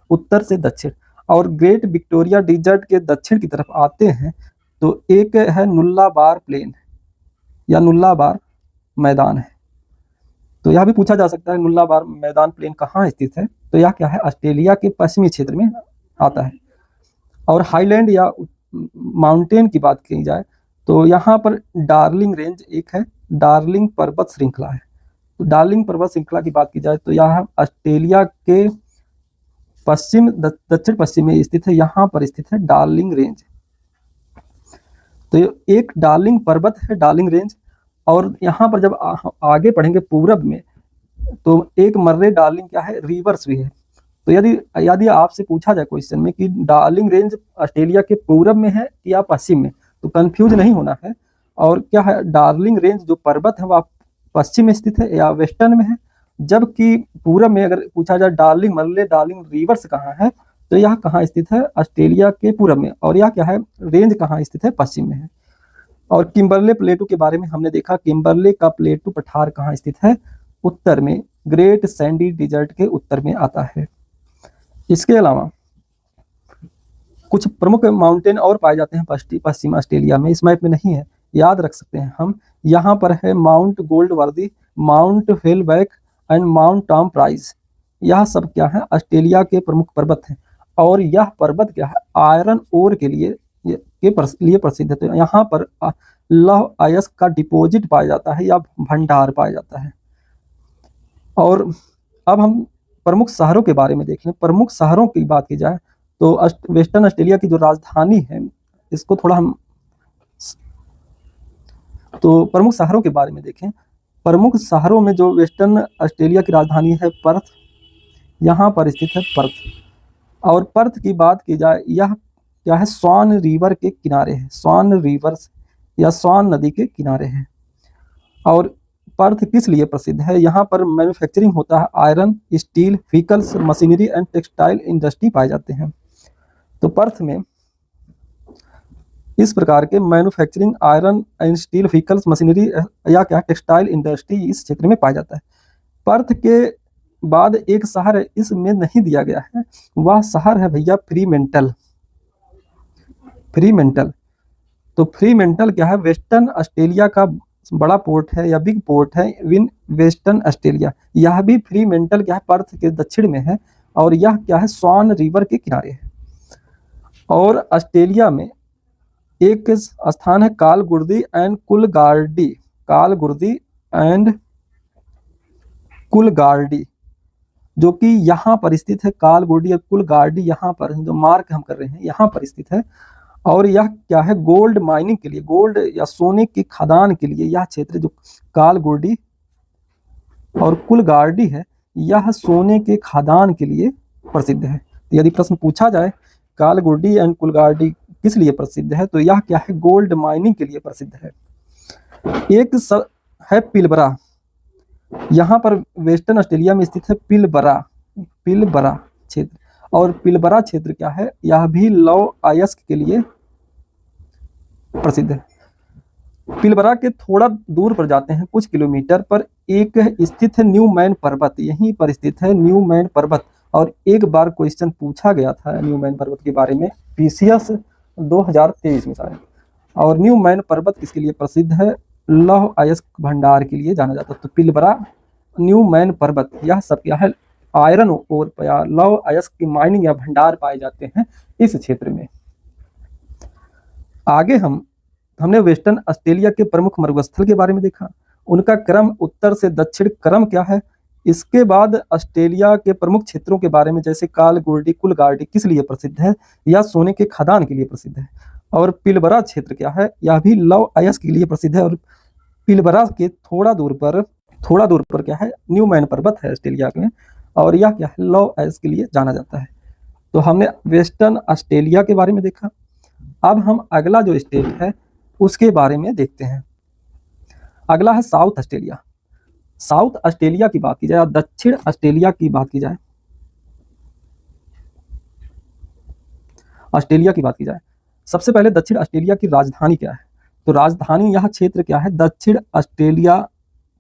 उत्तर से दक्षिण। और ग्रेट विक्टोरिया डिजर्ट के दक्षिण की तरफ आते हैं तो एक है नुल्लाबार प्लेन या नुल्लाबार मैदान है। तो यह भी पूछा जा सकता है नुल्लाबार मैदान प्लेन कहाँ स्थित है, तो यह क्या है ऑस्ट्रेलिया के पश्चिमी क्षेत्र में आता है। और हाईलैंड या माउंटेन की बात की जाए तो यहाँ पर डार्लिंग रेंज एक है, डार्लिंग पर्वत श्रृंखला है। तो डार्लिंग पर्वत श्रृंखला की बात की जाए तो यह ऑस्ट्रेलिया के पश्चिम दक्षिण पश्चिम में स्थित है, यहाँ पर स्थित है डार्लिंग रेंज। तो एक डार्लिंग पर्वत है, डार्लिंग रेंज। और यहाँ पर जब आगे पढ़ेंगे पूरब में तो एक मर्रे डार्लिंग क्या है, रिवर्स भी है। तो यदि आपसे पूछा जाए क्वेश्चन में कि डार्लिंग रेंज ऑस्ट्रेलिया के पूरब में है या पश्चिम में, तो कंफ्यूज नहीं होना है। और क्या है, डार्लिंग रेंज जो पर्वत है वह पश्चिम में स्थित है या वेस्टर्न में है, जबकि पूरब में अगर पूछा जाए डार्लिंग मर्रे डार्लिंग रिवर्स कहाँ है, तो यह कहाँ स्थित है, ऑस्ट्रेलिया के पूरब में। और यह क्या है, रेंज कहाँ स्थित है, पश्चिम में है। और किम्बरले प्लेटू के बारे में हमने देखा, किम्बरले का प्लेटू पठार कहाँ स्थित है, उत्तर में, ग्रेट सैंडी डिजर्ट के उत्तर में आता है। इसके अलावा कुछ प्रमुख माउंटेन और पाए जाते हैं पश्चिम ऑस्ट्रेलिया में, इस मैप में नहीं है, याद रख सकते हैं हम। यहाँ पर है Mount Goldsworthy, Mount Whaleback and Mount Tom Price. यह सब क्या है, ऑस्ट्रेलिया के प्रमुख पर्वत हैं। और यह पर्वत क्या है, आयरन ओर के लिए प्रसिद्ध है। तो यहाँ पर लौह अयस्क का डिपॉजिट पाया जाता है या भंडार पाया जाता है। और अब हम प्रमुख शहरों के बारे में देख लें। प्रमुख शहरों की बात की जाए तो वेस्टर्न ऑस्ट्रेलिया की जो राजधानी है, इसको थोड़ा हम तो प्रमुख शहरों के बारे में देखें। प्रमुख शहरों में जो वेस्टर्न ऑस्ट्रेलिया की राजधानी है पर्थ, यहाँ पर स्थित है पर्थ। और पर्थ की बात की जाए, यह क्या है, स्वान रिवर के किनारे है, स्वान रिवर या स्वान नदी के किनारे है। और पर्थ किस लिए प्रसिद्ध है, यहाँ पर मैन्युफैक्चरिंग होता है, iron, steel, vehicles, machinery and textile industry पाए जाते हैं। तो पर्थ में इस प्रकार के manufacturing, iron and steel, vehicles, machinery या क्या टेक्सटाइल इंडस्ट्री इस क्षेत्र में पाया जाता है। पर्थ के बाद एक शहर है, इसमें नहीं दिया गया है, वह शहर है भैया फ्रीमेंटल। फ्रीमेंटल, तो फ्रीमेंटल क्या है, वेस्टर्न ऑस्ट्रेलिया का बड़ा पोर्ट है या बिग पोर्ट है विन वेस्टर्न ऑस्ट्रेलिया। यह भी फ्रीमेंटल क्या है, पर्थ के दक्षिण में है। और यह क्या है, स्वान रिवर के किनारे है। और ऑस्ट्रेलिया में एक स्थान है कालगुर्दी एंड कुलगार्डी, कालगुर्दी एंड कुलगार्डी, जो कि यहाँ पर स्थित है। कालगुर्दी और कुलगार्डी यहाँ पर जो मार्क हम कर रहे हैं यहाँ पर स्थित है। और यह क्या है, गोल्ड माइनिंग के लिए, गोल्ड या सोने की खदान के लिए यह क्षेत्र जो कालगुर्दी और कुलगार्डी है, यह सोने के खदान के लिए प्रसिद्ध है। यदि प्रश्न पूछा जाए कालगुर्डी एंड कुलगार्डी किस लिए प्रसिद्ध है, तो यह क्या है, गोल्ड माइनिंग के लिए प्रसिद्ध है। एक है पिलबरा, यहाँ पर वेस्टर्न ऑस्ट्रेलिया में स्थित है पिलबरा, पिलबरा क्षेत्र। और पिलबरा क्षेत्र क्या है, यह भी लौह अयस्क के लिए प्रसिद्ध है। पिलबरा के थोड़ा दूर पर जाते हैं, कुछ किलोमीटर पर एक स्थित है न्यू मैन पर्वत, यहीं पर स्थित है न्यू मैन पर्वत। और एक बार क्वेश्चन पूछा गया था न्यू मैन पर्वत के बारे में, PCS 2023 में शायद। और न्यू मैन पर्वत किसके लिए प्रसिद्ध है, लौह अयस्क भंडार के लिए जाना जाता है। तो पिलबरा, न्यू मैन पर्वत, यह सब क्या है, आयरन और या लौह अयस्क की माइनिंग या भंडार पाए जाते हैं इस क्षेत्र में। आगे हमने वेस्टर्न ऑस्ट्रेलिया के प्रमुख मरुस्थल के बारे में देखा, उनका क्रम उत्तर से दक्षिण क्रम क्या है। इसके बाद ऑस्ट्रेलिया के प्रमुख क्षेत्रों के बारे में, जैसे कालगुर्डी, कुलगार्डी किस लिए प्रसिद्ध है, या सोने के खदान के लिए प्रसिद्ध है। और पिलबरा क्षेत्र क्या है, यह भी लौह अयस्क के लिए प्रसिद्ध है। और पिलबरा के थोड़ा दूर पर क्या है, न्यू मैन पर्वत है ऑस्ट्रेलिया में, और यह क्या है, लौह अयस्क के लिए जाना जाता है। तो हमने वेस्टर्न ऑस्ट्रेलिया के बारे में देखा। अब हम अगला जो स्टेट है उसके बारे में देखते हैं। अगला है साउथ ऑस्ट्रेलिया। साउथ ऑस्ट्रेलिया की बात की जाए, दक्षिण ऑस्ट्रेलिया की बात की जाए, ऑस्ट्रेलिया की बात की जाए, सबसे पहले दक्षिण ऑस्ट्रेलिया की राजधानी क्या है। तो राजधानी, यह क्षेत्र क्या है, दक्षिण ऑस्ट्रेलिया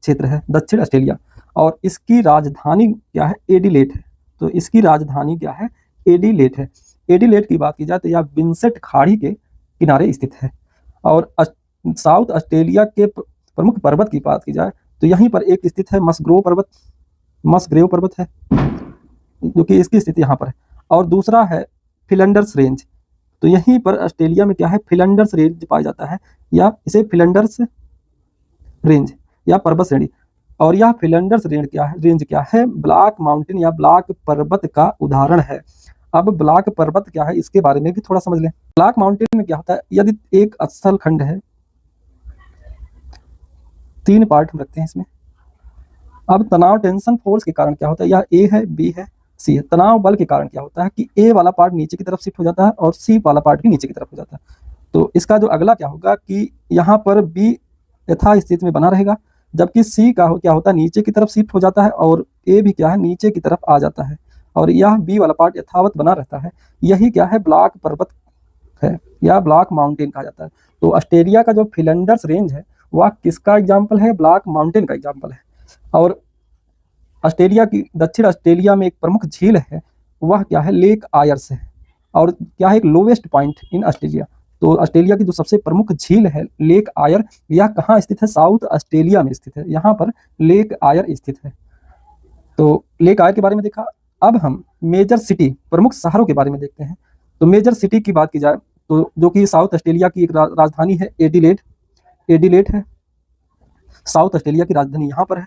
क्षेत्र है, दक्षिण ऑस्ट्रेलिया। और इसकी राजधानी क्या है, एडिलेड है। तो इसकी राजधानी क्या है, एडिलेड है। एडिलेड की बात की जाए तो यह विंसेंट खाड़ी के किनारे स्थित है। और साउथ ऑस्ट्रेलिया के प्रमुख पर्वत की बात की जाए तो यहीं पर एक स्थित है मस्ग्रोव पर्वत है, जो कि इसकी स्थिति यहाँ पर है। और दूसरा है फिलंडर्स रेंज। तो यहीं पर ऑस्ट्रेलिया में क्या है, फिलंडर्स रेंज पाया जाता है, या इसे फिलंडर्स रेंज या पर्वत श्रेणी। और यह फिलंडर्स रेंज क्या है, ब्लैक माउंटेन या ब्लैक पर्वत का उदाहरण है। अब ब्लैक पर्वत क्या है, इसके बारे में भी थोड़ा समझ लें। ब्लैक माउंटेन में क्या होता है, यदि एक स्थल खंड है, 3 पार्ट हम रखते हैं इसमें। अब तनाव टेंशन फोर्स के कारण क्या होता है, यह ए है, बी है, सी है। तनाव बल के कारण क्या होता है कि ए वाला पार्ट नीचे की तरफ शिफ्ट हो जाता है और सी वाला पार्ट भी नीचे की तरफ हो जाता है। तो इसका जो अगला क्या होगा कि यहाँ पर बी यथास्थिति में बना रहेगा, जबकि सी का क्या होता है, नीचे की तरफ शिफ्ट हो जाता है और ए भी क्या है, नीचे की तरफ आ जाता है, और यह बी वाला पार्ट यथावत बना रहता है। यही क्या है, ब्लैक पर्वत है या ब्लैक माउंटेन कहा जाता है। तो ऑस्ट्रेलिया का जो फिलंडर्स रेंज है वह किसका एग्जाम्पल है, ब्लैक माउंटेन का एग्जाम्पल है। और ऑस्ट्रेलिया की दक्षिण ऑस्ट्रेलिया में एक प्रमुख झील है, वह क्या है, लेक आयर्स है, और क्या है, एक लोवेस्ट पॉइंट इन ऑस्ट्रेलिया। तो ऑस्ट्रेलिया की जो सबसे प्रमुख झील है लेक आयर, यह कहाँ स्थित है, साउथ ऑस्ट्रेलिया में स्थित है। यहाँ पर लेक आयर स्थित है। तो लेक आयर के बारे में देखा। अब हम मेजर सिटी, प्रमुख शहरों के बारे में देखते हैं। तो मेजर सिटी की बात की जाए तो जो कि साउथ ऑस्ट्रेलिया की एक राजधानी है, एडिलेड है। साउथ ऑस्ट्रेलिया की राजधानी यहाँ पर है,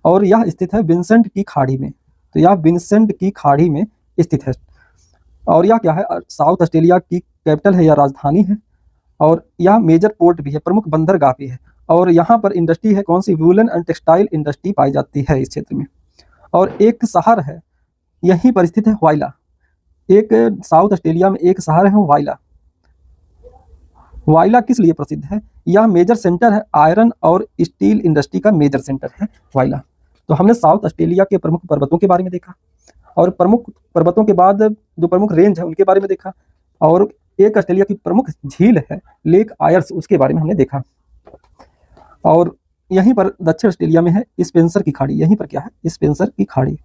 और यह स्थित है विंसेंट की खाड़ी में। तो यह विंसेंट की खाड़ी में स्थित है, और यह क्या है, साउथ ऑस्ट्रेलिया की कैपिटल है या राजधानी है, और यह मेजर पोर्ट भी है, प्रमुख बंदरगाह भी है। और यहाँ पर इंडस्ट्री है, कौन सी, वूलन एंड टेक्सटाइल इंडस्ट्री पाई जाती है इस क्षेत्र में। और एक शहर है यहीं पर स्थित है, वाइला। एक साउथ ऑस्ट्रेलिया में एक शहर है वाइला। वाइला किस लिए प्रसिद्ध है, यह मेजर सेंटर है, आयरन और स्टील इंडस्ट्री का मेजर सेंटर है वाइला। तो हमने साउथ ऑस्ट्रेलिया के प्रमुख पर्वतों के बारे में देखा, और प्रमुख पर्वतों के बाद जो प्रमुख रेंज है उनके बारे में देखा, और एक ऑस्ट्रेलिया की प्रमुख झील है लेक आयर्स, उसके बारे में हमने देखा। और यहीं पर दक्षिण ऑस्ट्रेलिया में है स्पेंसर की खाड़ी, यहीं पर क्या है, स्पेंसर की खाड़ी।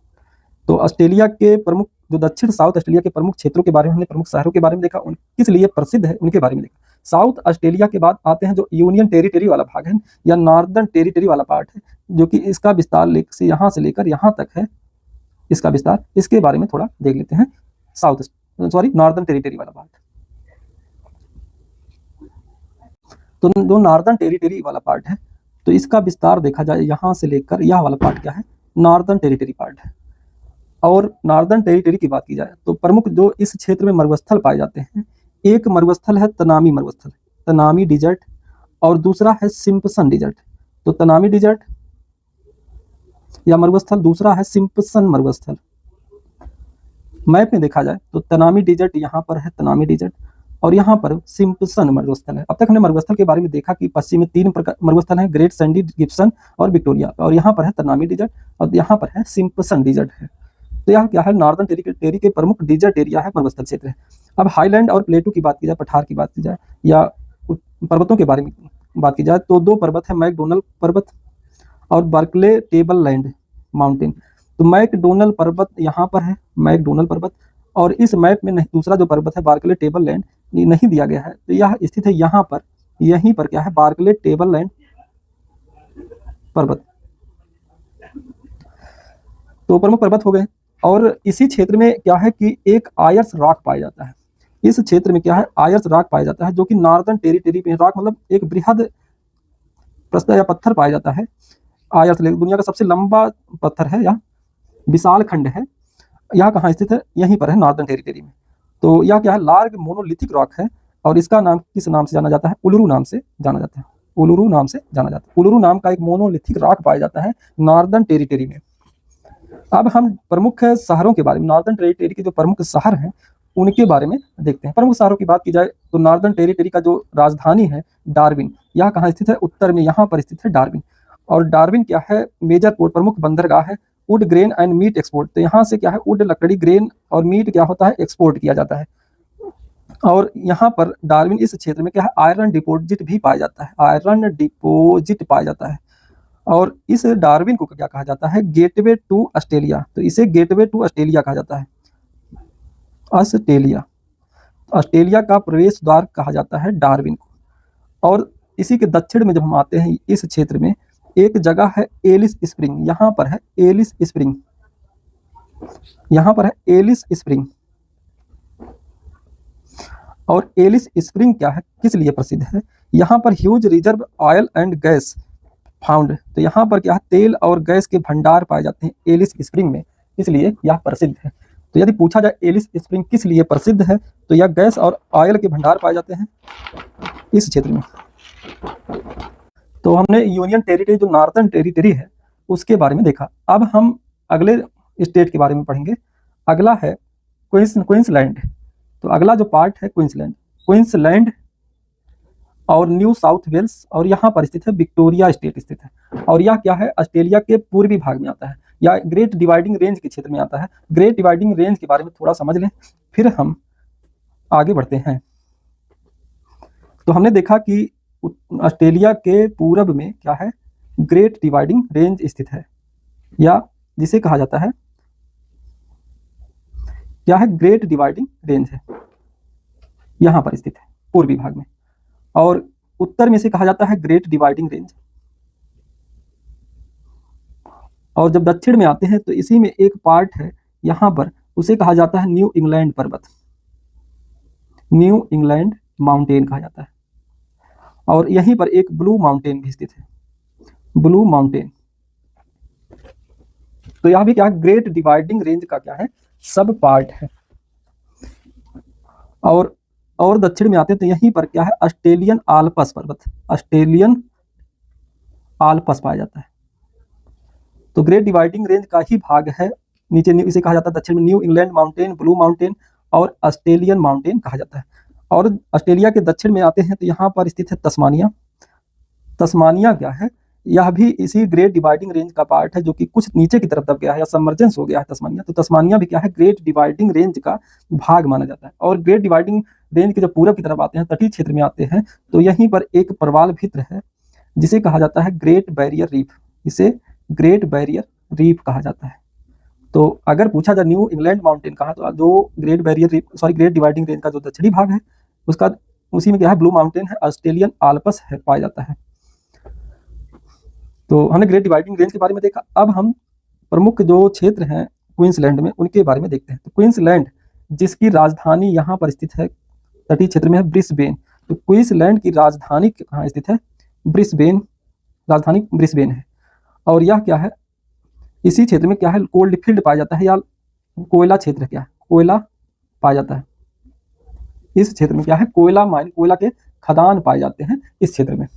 तो ऑस्ट्रेलिया के प्रमुख जो दक्षिण साउथ ऑस्ट्रेलिया के प्रमुख क्षेत्रों के बारे में हमने, प्रमुख शहरों के बारे में देखा, उन किस लिए प्रसिद्ध है उनके बारे में देखा। साउथ ऑस्ट्रेलिया के बाद आते हैं जो यूनियन टेरिटरी वाला भाग है या नॉर्दर्न टेरिटरी वाला पार्ट है, जो कि इसका विस्तार यहाँ से लेकर यहाँ तक है, इसका विस्तार, इसके बारे में थोड़ा देख लेते हैं। नॉर्दर्न टेरिटरी वाला पार्ट। तो जो नॉर्दर्न टेरिटरी वाला पार्ट है, तो इसका विस्तार देखा जाए यहाँ से लेकर यह वाला पार्ट क्या है, नॉर्दर्न टेरिटरी पार्ट है। और नॉर्दर्न टेरिटरी की बात की जाए तो प्रमुख जो इस क्षेत्र में मरुस्थल पाए जाते हैं, एक मरुस्थल है तनामी मरुस्थल, तनामी डिजर्ट, और दूसरा है सिम्पसन डिजर्ट। तो तनामी डिजर्ट या मरुस्थल, दूसरा है सिम्पसन मरुस्थल। मैप में देखा जाए तो तनामी डिजर्ट यहाँ पर है, तनामी डिजर्ट, और यहाँ पर सिम्पसन मरुस्थल है। अब तक हमने मरुस्थल के बारे में देखा कि पश्चिम में 3 प्रकार मरुस्थल हैं, ग्रेट सैंडी, गिब्सन और विक्टोरिया, और यहाँ पर है तनामी डिजर्ट, और यहाँ पर है सिम्पसन डिजर्ट है। तो यह क्या है, नॉर्दर्न टेरिटरी के प्रमुख डिजर्ट एरिया है, मरुस्थल क्षेत्र है। अब हाईलैंड और प्लेटू की बात की जाए, पठार की बात की जाए, या पर्वतों के बारे में बात की जाए, तो 2 पर्वत है, मैकडोनल पर्वत और बर्कले टेबल लैंड माउंटेन। तो मैकडोनल पर्वत यहाँ पर है, मैकडोनल पर्वत, और इस मैप में नहीं, दूसरा जो पर्वत है बार्कले टेबल लैंड नहीं दिया गया है, तो यह स्थित है यहाँ पर, यहीं पर क्या है, बार्कले टेबल लैंड पर्वत। तो प्रमुख पर्वत हो गए। और इसी क्षेत्र में क्या है कि एक आयर्स रॉक पाया जाता है, इस क्षेत्र में क्या है, आयर्स रॉक पाया जाता है, जो कि नॉर्दर्न टेरिटरी में, रॉक मतलब एक बृहद प्रस्तर या पत्थर पाया जाता है। आयर्स दुनिया का सबसे लंबा पत्थर है या विशाल खंड है। यह कहाँ स्थित है, यहीं पर है, नॉर्दर्न टेरिटरी में। तो यह क्या है, लार्ज मोनोलिथिक रॉक है, और इसका नाम किस नाम से जाना जाता है, उलुरु नाम से जाना जाता है, उलुरु नाम से जाना जाता है। उलुरु नाम का एक मोनोलिथिक रॉक पाया जाता है नॉर्दर्न टेरिटरी में। अब हम प्रमुख शहरों के बारे में, नॉर्दर्न टेरिटरी के जो प्रमुख शहर हैं उनके बारे में देखते हैं। प्रमुख शहरों की बात की जाए तो नॉर्दर्न टेरिटरी का जो राजधानी है डार्विन, यह कहाँ स्थित है, उत्तर में, यहाँ पर स्थित है डार्विन। और डार्विन क्या है, मेजर पोर्ट, प्रमुख बंदरगाह है, wood grain and meet export. तो यहाँ से क्या है, वुड लकड़ी, ग्रेन और मीट क्या होता है, एक्सपोर्ट किया जाता है। और यहाँ पर डार्विन इस क्षेत्र में क्या है, आयरन डिपोजिट भी पाया जाता है, आयरन डिपोजिट पाया जाता है। और इस डार्विन को क्या कहा जाता है, गेटवे टू ऑस्ट्रेलिया। तो इसे गेटवे टू ऑस्ट्रेलिया कहा जाता है, ऑस्ट्रेलिया, ऑस्ट्रेलिया का प्रवेश द्वार कहा जाता है डार्विन को। और इसी के दक्षिण में जब हम आते हैं इस क्षेत्र में, एक जगह है एलिस स्प्रिंग, यहाँ पर है एलिस स्प्रिंग, यहाँ पर है एलिस स्प्रिंग। और एलिस स्प्रिंग क्या है, किस लिए प्रसिद्ध है? यहाँ पर huge reserve oil and gas found, तो यहाँ पर क्या है, तेल और गैस के भंडार पाए जाते हैं एलिस स्प्रिंग में, इसलिए यह प्रसिद्ध है। तो यदि पूछा जाए एलिस स्प्रिंग किस लिए प्रसिद्ध है, तो यह गैस और ऑयल के भंडार पाए जाते हैं इस क्षेत्र में। तो हमने यूनियन टेरिटरी जो नॉर्थर्न टेरिटरी है उसके बारे में देखा। अब हम अगले स्टेट के बारे में पढ़ेंगे। अगला है क्वींसलैंड। तो अगला जो पार्ट है क्वींसलैंड और न्यू साउथ वेल्स, और यहाँ पर स्थित है विक्टोरिया स्टेट स्थित है। और यह क्या है, ऑस्ट्रेलिया के पूर्वी भाग में आता है, या ग्रेट डिवाइडिंग रेंज के क्षेत्र में आता है। ग्रेट डिवाइडिंग रेंज के बारे में थोड़ा समझ लें, फिर हम आगे बढ़ते हैं। तो हमने देखा कि ऑस्ट्रेलिया के पूरब में क्या है, ग्रेट डिवाइडिंग रेंज स्थित है, या जिसे कहा जाता है क्या है, ग्रेट डिवाइडिंग रेंज है, यहां पर स्थित है पूर्वी भाग में। और उत्तर में से कहा जाता है ग्रेट डिवाइडिंग रेंज। और जब दक्षिण में आते हैं तो इसी में एक पार्ट है यहां पर, उसे कहा जाता है न्यू इंग्लैंड पर्वत, न्यू इंग्लैंड माउंटेन कहा जाता है। और यहीं पर एक ब्लू माउंटेन भी स्थित है, ब्लू माउंटेन। तो यह भी क्या है, ग्रेट डिवाइडिंग रेंज का क्या है, सब पार्ट है। और दक्षिण में आते हैं तो यहीं पर क्या है, ऑस्ट्रेलियन आल्प्स पर्वत, ऑस्ट्रेलियन आल्प्स पाया जाता है। तो ग्रेट डिवाइडिंग रेंज का ही भाग है नीचे, इसे कहा जाता है दक्षिण में new England mountain, blue mountain और ऑस्ट्रेलियन माउंटेन कहा जाता है। और ऑस्ट्रेलिया के दक्षिण में आते हैं तो यहाँ पर स्थित है तस्मानिया। तस्मानिया क्या है, यह भी इसी ग्रेट डिवाइडिंग रेंज का पार्ट है, जो कि कुछ नीचे की तरफ दब गया है या सबमर्जेंस हो गया है तस्मानिया। तो तस्मानिया भी क्या है, ग्रेट डिवाइडिंग रेंज का भाग माना जाता है। और ग्रेट डिवाइडिंग रेंज के जब पूरब की तरफ आते हैं, तटीय क्षेत्र में आते हैं, तो यहीं पर एक प्रवाल भित्र है जिसे कहा जाता है ग्रेट बैरियर रीफ, इसे ग्रेट बैरियर रीफ कहा जाता है। तो अगर पूछा जाए न्यू इंग्लैंड माउंटेन कहा, तो जो great barrier reef great dividing range का जो दक्षिणी भाग है उसका, उसी में क्या है, ब्लू माउंटेन है, ऑस्ट्रेलियन आल्प्स है पाया जाता है। तो हमने ग्रेट डिवाइडिंग रेंज के बारे में देखा। अब हम प्रमुख जो क्षेत्र हैं क्वींसलैंड में उनके बारे में देखते हैं। तो क्वींसलैंड जिसकी राजधानी यहाँ पर स्थित है, तटीय क्षेत्र में है, ब्रिस्बेन। तो क्वींसलैंड की राजधानी कहाँ स्थित है, ब्रिस्बेन, राजधानी ब्रिस्बेन है। और यह क्या है, इसी क्षेत्र में क्या है, कोल्ड फील्ड पाया जाता है, या कोयला क्षेत्र क्या है, कोयला पाया जाता है। इस क्षेत्र में क्या है, कोयला माइन, कोयला के खदान पाए जाते हैं इस क्षेत्र में।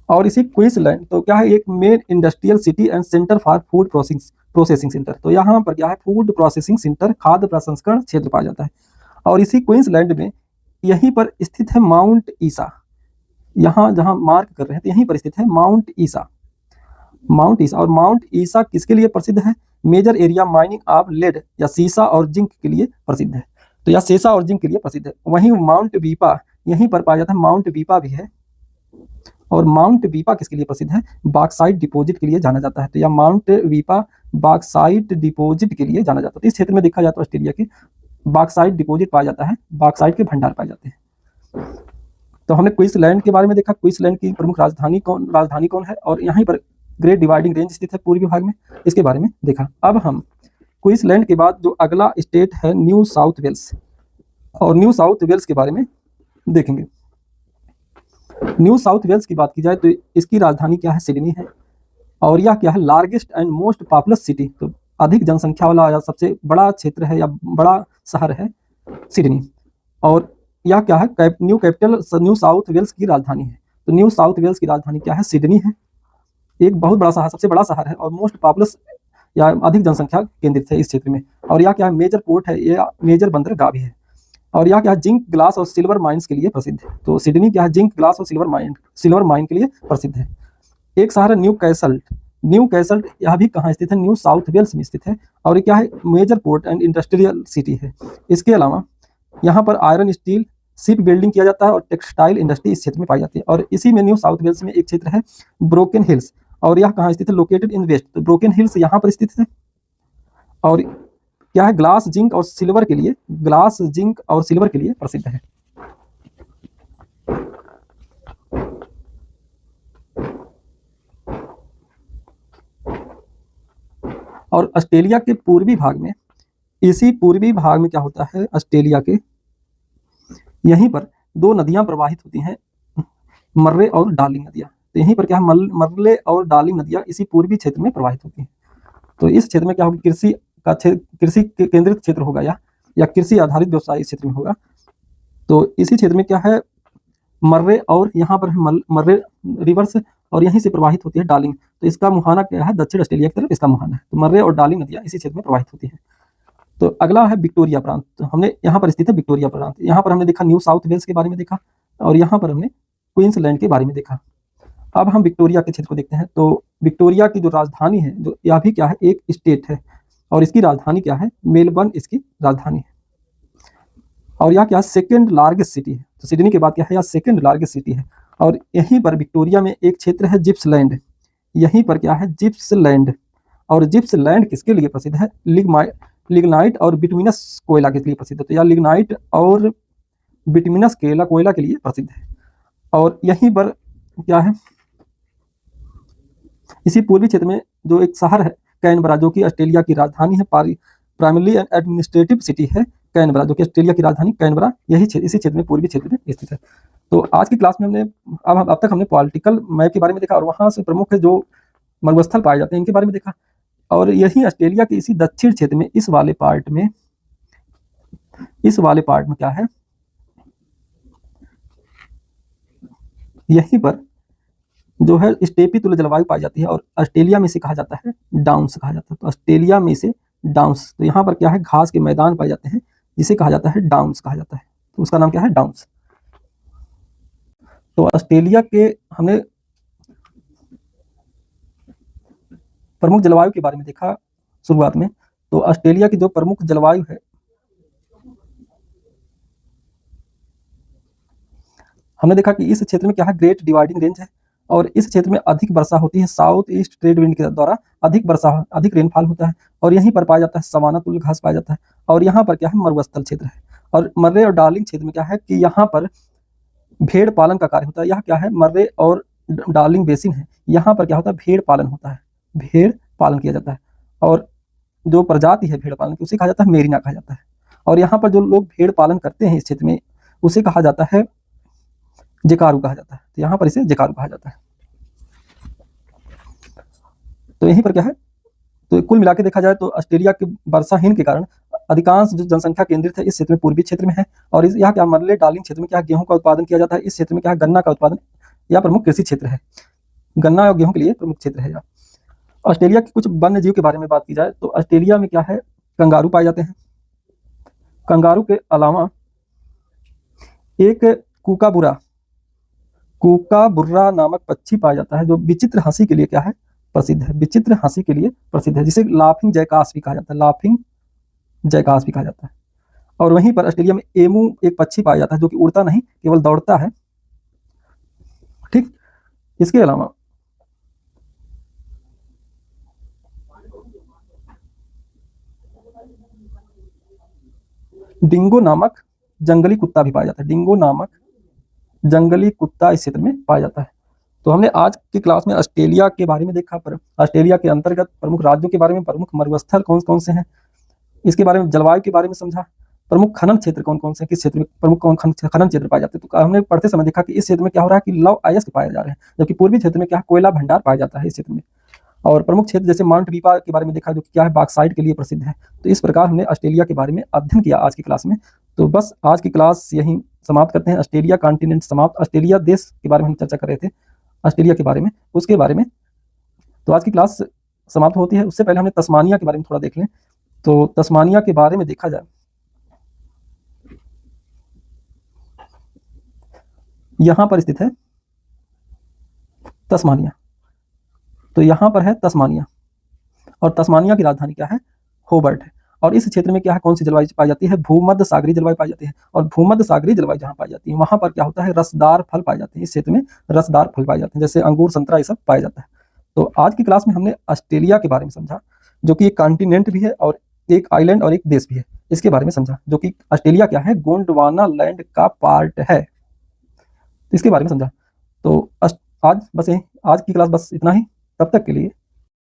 और इसी क्वींसलैंड तो क्या है, एक main industrial city and centre for food processing centre. तो यहाँ पर क्या है, फूड प्रोसेसिंग सेंटर, खाद्य प्रसंस्करण क्षेत्र पाया जाता है। और इसी क्वींसलैंड में यहीं पर स्थित है माउंट ईसा, यहाँ जहाँ मार्क कर रहे हैं तो यहीं पर स्थित है माउंट ईसा, माउंट ईसा। और माउंट ईसा किसके लिए प्रसिद्ध है, major area mining of lead या सीसा और जिंक के लिए प्रसिद्ध है। तो यह सीसा और जिंक के लिए प्रसिद्ध है। वहीं माउंट वीपा यहीं पर पाया जाता है, माउंट वीपा भी है। और माउंट वीपा किसके लिए प्रसिद्ध है, बॉक्साइट डिपॉजिट के लिए जाना जाता है। तो यह माउंट वीपा बॉक्साइट डिपॉजिट के लिए जाना जाता है। तो इस क्षेत्र में देखा जाए तो ऑस्ट्रेलिया के बॉक्साइट डिपॉजिट पाया जाता है, बॉक्साइट के भंडार पाए जाते हैं। तो हमने क्वींसलैंड के बारे में देखा, क्वींसलैंड की प्रमुख राजधानी कौन है, और यहीं पर ग्रेट डिवाइडिंग रेंज स्थित है पूर्वी भाग में, इसके बारे में देखा। अब हम क्वींसलैंड के बाद जो अगला स्टेट है न्यू साउथ वेल्स, और न्यू साउथ वेल्स के बारे में देखेंगे। न्यू साउथ वेल्स की बात की जाए तो इसकी राजधानी क्या है, सिडनी है। और यह क्या है, largest and most populous city, तो अधिक जनसंख्या वाला या सबसे बड़ा क्षेत्र है या बड़ा शहर है सिडनी। और यह क्या है, न्यू साउथ वेल्स की राजधानी है। तो न्यू साउथ वेल्स की राजधानी क्या है, सिडनी है। एक बहुत बड़ा शहर, सबसे बड़ा शहर है और मोस्ट पॉपुलस या अधिक जनसंख्या केंद्रित है इस क्षेत्र में। और यह क्या है, मेजर पोर्ट है, यह मेजर बंदरगाह भी है। और यह क्या है, जिंक, ग्लास और सिल्वर माइंस के लिए प्रसिद्ध है। तो सिडनी क्या है, जिंक, ग्लास और सिल्वर माइन के लिए प्रसिद्ध है। एक शहर है न्यू कैसल, यह भी कहाँ स्थित है, न्यू साउथ वेल्स में स्थित है। और ये क्या है, major port and industrial city है। इसके अलावा यहाँ पर आयरन स्टील, शिप बिल्डिंग किया जाता है और टेक्सटाइल इंडस्ट्री इस क्षेत्र में पाई जाती है। और इसी में न्यू साउथ वेल्स में एक क्षेत्र है ब्रोकन हिल्स, और यह कहाँ स्थित है, लोकेटेड इन वेस्ट। तो ब्रोकन हिल्स यहाँ पर स्थित है। और क्या है, ग्लास, जिंक और सिल्वर के लिए प्रसिद्ध है। और ऑस्ट्रेलिया के पूर्वी भाग में, इसी पूर्वी भाग में क्या होता है, ऑस्ट्रेलिया के यहीं पर दो नदियां प्रवाहित होती हैं, मर्रे और डार्लिंग नदियां। तो यहीं पर क्या है, मर्रे और डार्लिंग नदियां इसी पूर्वी क्षेत्र में प्रवाहित होती हैं। तो इस क्षेत्र में क्या होगा, कृषि का कृषि केंद्रित क्षेत्र होगा या कृषि आधारित व्यवसाय इस क्षेत्र में होगा। तो इसी क्षेत्र में क्या है, मर्रे और यहाँ पर है मर्रे रिवर्स और यहीं से प्रवाहित होती है डार्लिंग। तो इसका मुहाना क्या है, दक्षिण ऑस्ट्रेलिया की तरफ इसका मुहाना है। तो मर्रे और डार्लिंग नदियां इसी क्षेत्र में प्रवाहित होती हैं। तो अगला है विक्टोरिया प्रांत। तो हमने यहाँ पर स्थित है विक्टोरिया प्रांत। यहाँ पर हमने देखा न्यू साउथ वेल्स के बारे में देखा और यहाँ पर हमने क्वींसलैंड के बारे में देखा। अब हम विक्टोरिया के क्षेत्र को देखते हैं। तो विक्टोरिया की जो राजधानी है, जो यह भी क्या है, एक स्टेट है और इसकी राजधानी क्या है, मेलबर्न इसकी राजधानी है। और यह क्या है, सेकेंड लार्जेस्ट सिटी है। तो सिडनी के बाद क्या है, यह सेकेंड लार्जेस्ट सिटी है। और यहीं पर विक्टोरिया में एक क्षेत्र है जिप्सलैंड। यहीं पर क्या है, जिप्सलैंड। और जिप्सलैंड किसके लिए प्रसिद्ध है, लिग्नाइट और बिटुमिनस कोयला के लिए प्रसिद्ध है। तो यह लिग्नाइट और बिटुमिनस कोयला के लिए प्रसिद्ध है। और यहीं पर क्या है, इसी पूर्वी क्षेत्र में जो एक शहर है कैनबरा, जो कि ऑस्ट्रेलिया की राजधानी है, प्राइमरी एडमिनिस्ट्रेटिव सिटी है कैनबरा, जो कि ऑस्ट्रेलिया की राजधानी कैनबरा इसी क्षेत्र में, पूर्वी क्षेत्र में स्थित है। तो आज की क्लास में हमने अब तक हमने पॉलिटिकल मैप के बारे में देखा और वहां से प्रमुख जो मरुस्थल पाए जाते हैं इनके बारे में देखा। और यही ऑस्ट्रेलिया के इसी दक्षिण क्षेत्र में इस वाले पार्ट में क्या है, यहीं पर जो है स्टेपी तुल्य जलवायु पाई जाती है और ऑस्ट्रेलिया में इसे कहा जाता है डाउन्स कहा जाता है। तो ऑस्ट्रेलिया में इसे डाउन्स, तो यहाँ पर क्या है, घास के मैदान पाए जाते हैं जिसे कहा जाता है डाउन्स कहा जाता है। तो उसका नाम क्या है, डाउन्स। तो ऑस्ट्रेलिया के हमने प्रमुख जलवायु के बारे में देखा शुरुआत में। तो ऑस्ट्रेलिया की जो प्रमुख जलवायु है, हमने देखा कि इस क्षेत्र में क्या है, ग्रेट डिवाइडिंग रेंज है और इस क्षेत्र में अधिक वर्षा होती है, साउथ ईस्ट ट्रेड विंड के द्वारा अधिक रेनफॉल होता है। और यहीं पर पाया जाता है सवाना तुल्य घास पाया जाता है। और यहाँ पर क्या है, मरुस्थल क्षेत्र है। और मर्रे और डार्लिंग क्षेत्र में क्या है कि यहाँ पर भेड़ पालन का कार्य होता है। यह क्या है, मर्रे और डार्लिंग बेसिन है, यहाँ पर क्या होता है, भेड़ पालन होता है, भेड़ पालन किया जाता है। और जो प्रजाति है भेड़ पालन की उसे कहा जाता है मेरिना कहा जाता है। और यहाँ पर जो लोग भेड़ पालन करते हैं इस क्षेत्र में उसे कहा जाता है जेकारू कहा जाता है। तो यहाँ पर इसे जेकारू कहा जाता है। तो यहीं पर क्या है, तो कुल मिला के देखा जाए तो ऑस्ट्रेलिया के वर्षाहीन के कारण अधिकांश जो जनसंख्या केंद्रित है इस क्षेत्र में, पूर्वी क्षेत्र में है। और यहाँ क्या मर्रे डार्लिंग क्षेत्र में क्या गेहूं का उत्पादन किया जाता है। इस क्षेत्र में क्या है, गन्ना का उत्पादन, यह प्रमुख कृषि क्षेत्र है, गन्ना और गेहूं के लिए प्रमुख क्षेत्र है। ऑस्ट्रेलिया के कुछ वन्य जीव के बारे में बात की जाए तो ऑस्ट्रेलिया में क्या है, कंगारू पाए जाते हैं। कंगारू के अलावा एक कूकाबुर्रा नामक पक्षी पाया जाता है जो विचित्र हंसी के लिए क्या है, प्रसिद्ध है, विचित्र हंसी के लिए प्रसिद्ध है, जिसे लाफिंग जैकास भी कहा जाता है, लाफिंग जैकास भी कहा जाता है। और वहीं पर ऑस्ट्रेलिया में एमू एक पक्षी पाया जाता है जो कि उड़ता नहीं, केवल दौड़ता है। ठीक, इसके अलावा डिंगो नामक जंगली कुत्ता भी पाया जाता है, डिंगो नामक जंगली कुत्ता इस क्षेत्र में पाया जाता है। तो हमने आज की क्लास में ऑस्ट्रेलिया के बारे में देखा, पर ऑस्ट्रेलिया के अंतर्गत प्रमुख राज्यों के बारे में, प्रमुख मरुस्थल कौन कौन से हैं, इसके बारे में, जलवायु के बारे में समझा, प्रमुख खनन क्षेत्र कौन कौन से, किस क्षेत्र में प्रमुख कौन खनन क्षेत्र पाए जाते हैं। तो हमने पढ़ते समय देखा कि इस क्षेत्र में क्या हो रहा है कि लव अयस्क पाए जा रहे हैं, जबकि पूर्वी क्षेत्र में क्या कोयला भंडार पाया जाता है इस क्षेत्र में। और प्रमुख क्षेत्र जैसे माउंट बीपा के बारे में देखा जो कि क्या है, बॉक्साइट के लिए प्रसिद्ध है। तो इस प्रकार हमने ऑस्ट्रेलिया के बारे में अध्ययन किया आज की क्लास में। तो बस आज की क्लास यहीं समाप्त करते हैं। ऑस्ट्रेलिया कॉन्टिनेंट समाप्त, ऑस्ट्रेलिया देश के बारे में हम चर्चा कर रहे थे, ऑस्ट्रेलिया के बारे में, उसके बारे में। तो आज की क्लास समाप्त होती है, उससे पहले हमने तस्मानिया के बारे में थोड़ा देख लें। तो तस्मानिया के बारे में देखा जाए, यहां पर स्थित है तस्मानिया। तो यहां पर है तस्मानिया और तस्मानिया की राजधानी क्या है, होबर्ट है। और इस क्षेत्र में क्या है, कौन सी जलवायु पाई जाती है, भूमध्य सागरीय जलवायु पाई जाती है। और भूमध्य सागरीय जलवायु जहां पाई जाती है वहां पर क्या होता है, रसदार फल पाए जाते हैं। इस क्षेत्र में रसदार फल पाए जाते हैं, जैसे अंगूर, संतरा, ये सब पाया जाता है। तो आज की क्लास में हमने ऑस्ट्रेलिया के बारे में समझा, जो कि एक कॉन्टिनेंट भी है और एक आइलैंड और एक देश भी है, इसके बारे में समझा। जो कि ऑस्ट्रेलिया क्या है, गोंडवाना लैंड का पार्ट है, इसके बारे में समझा। तो आज की क्लास बस इतना ही, तब तक के लिए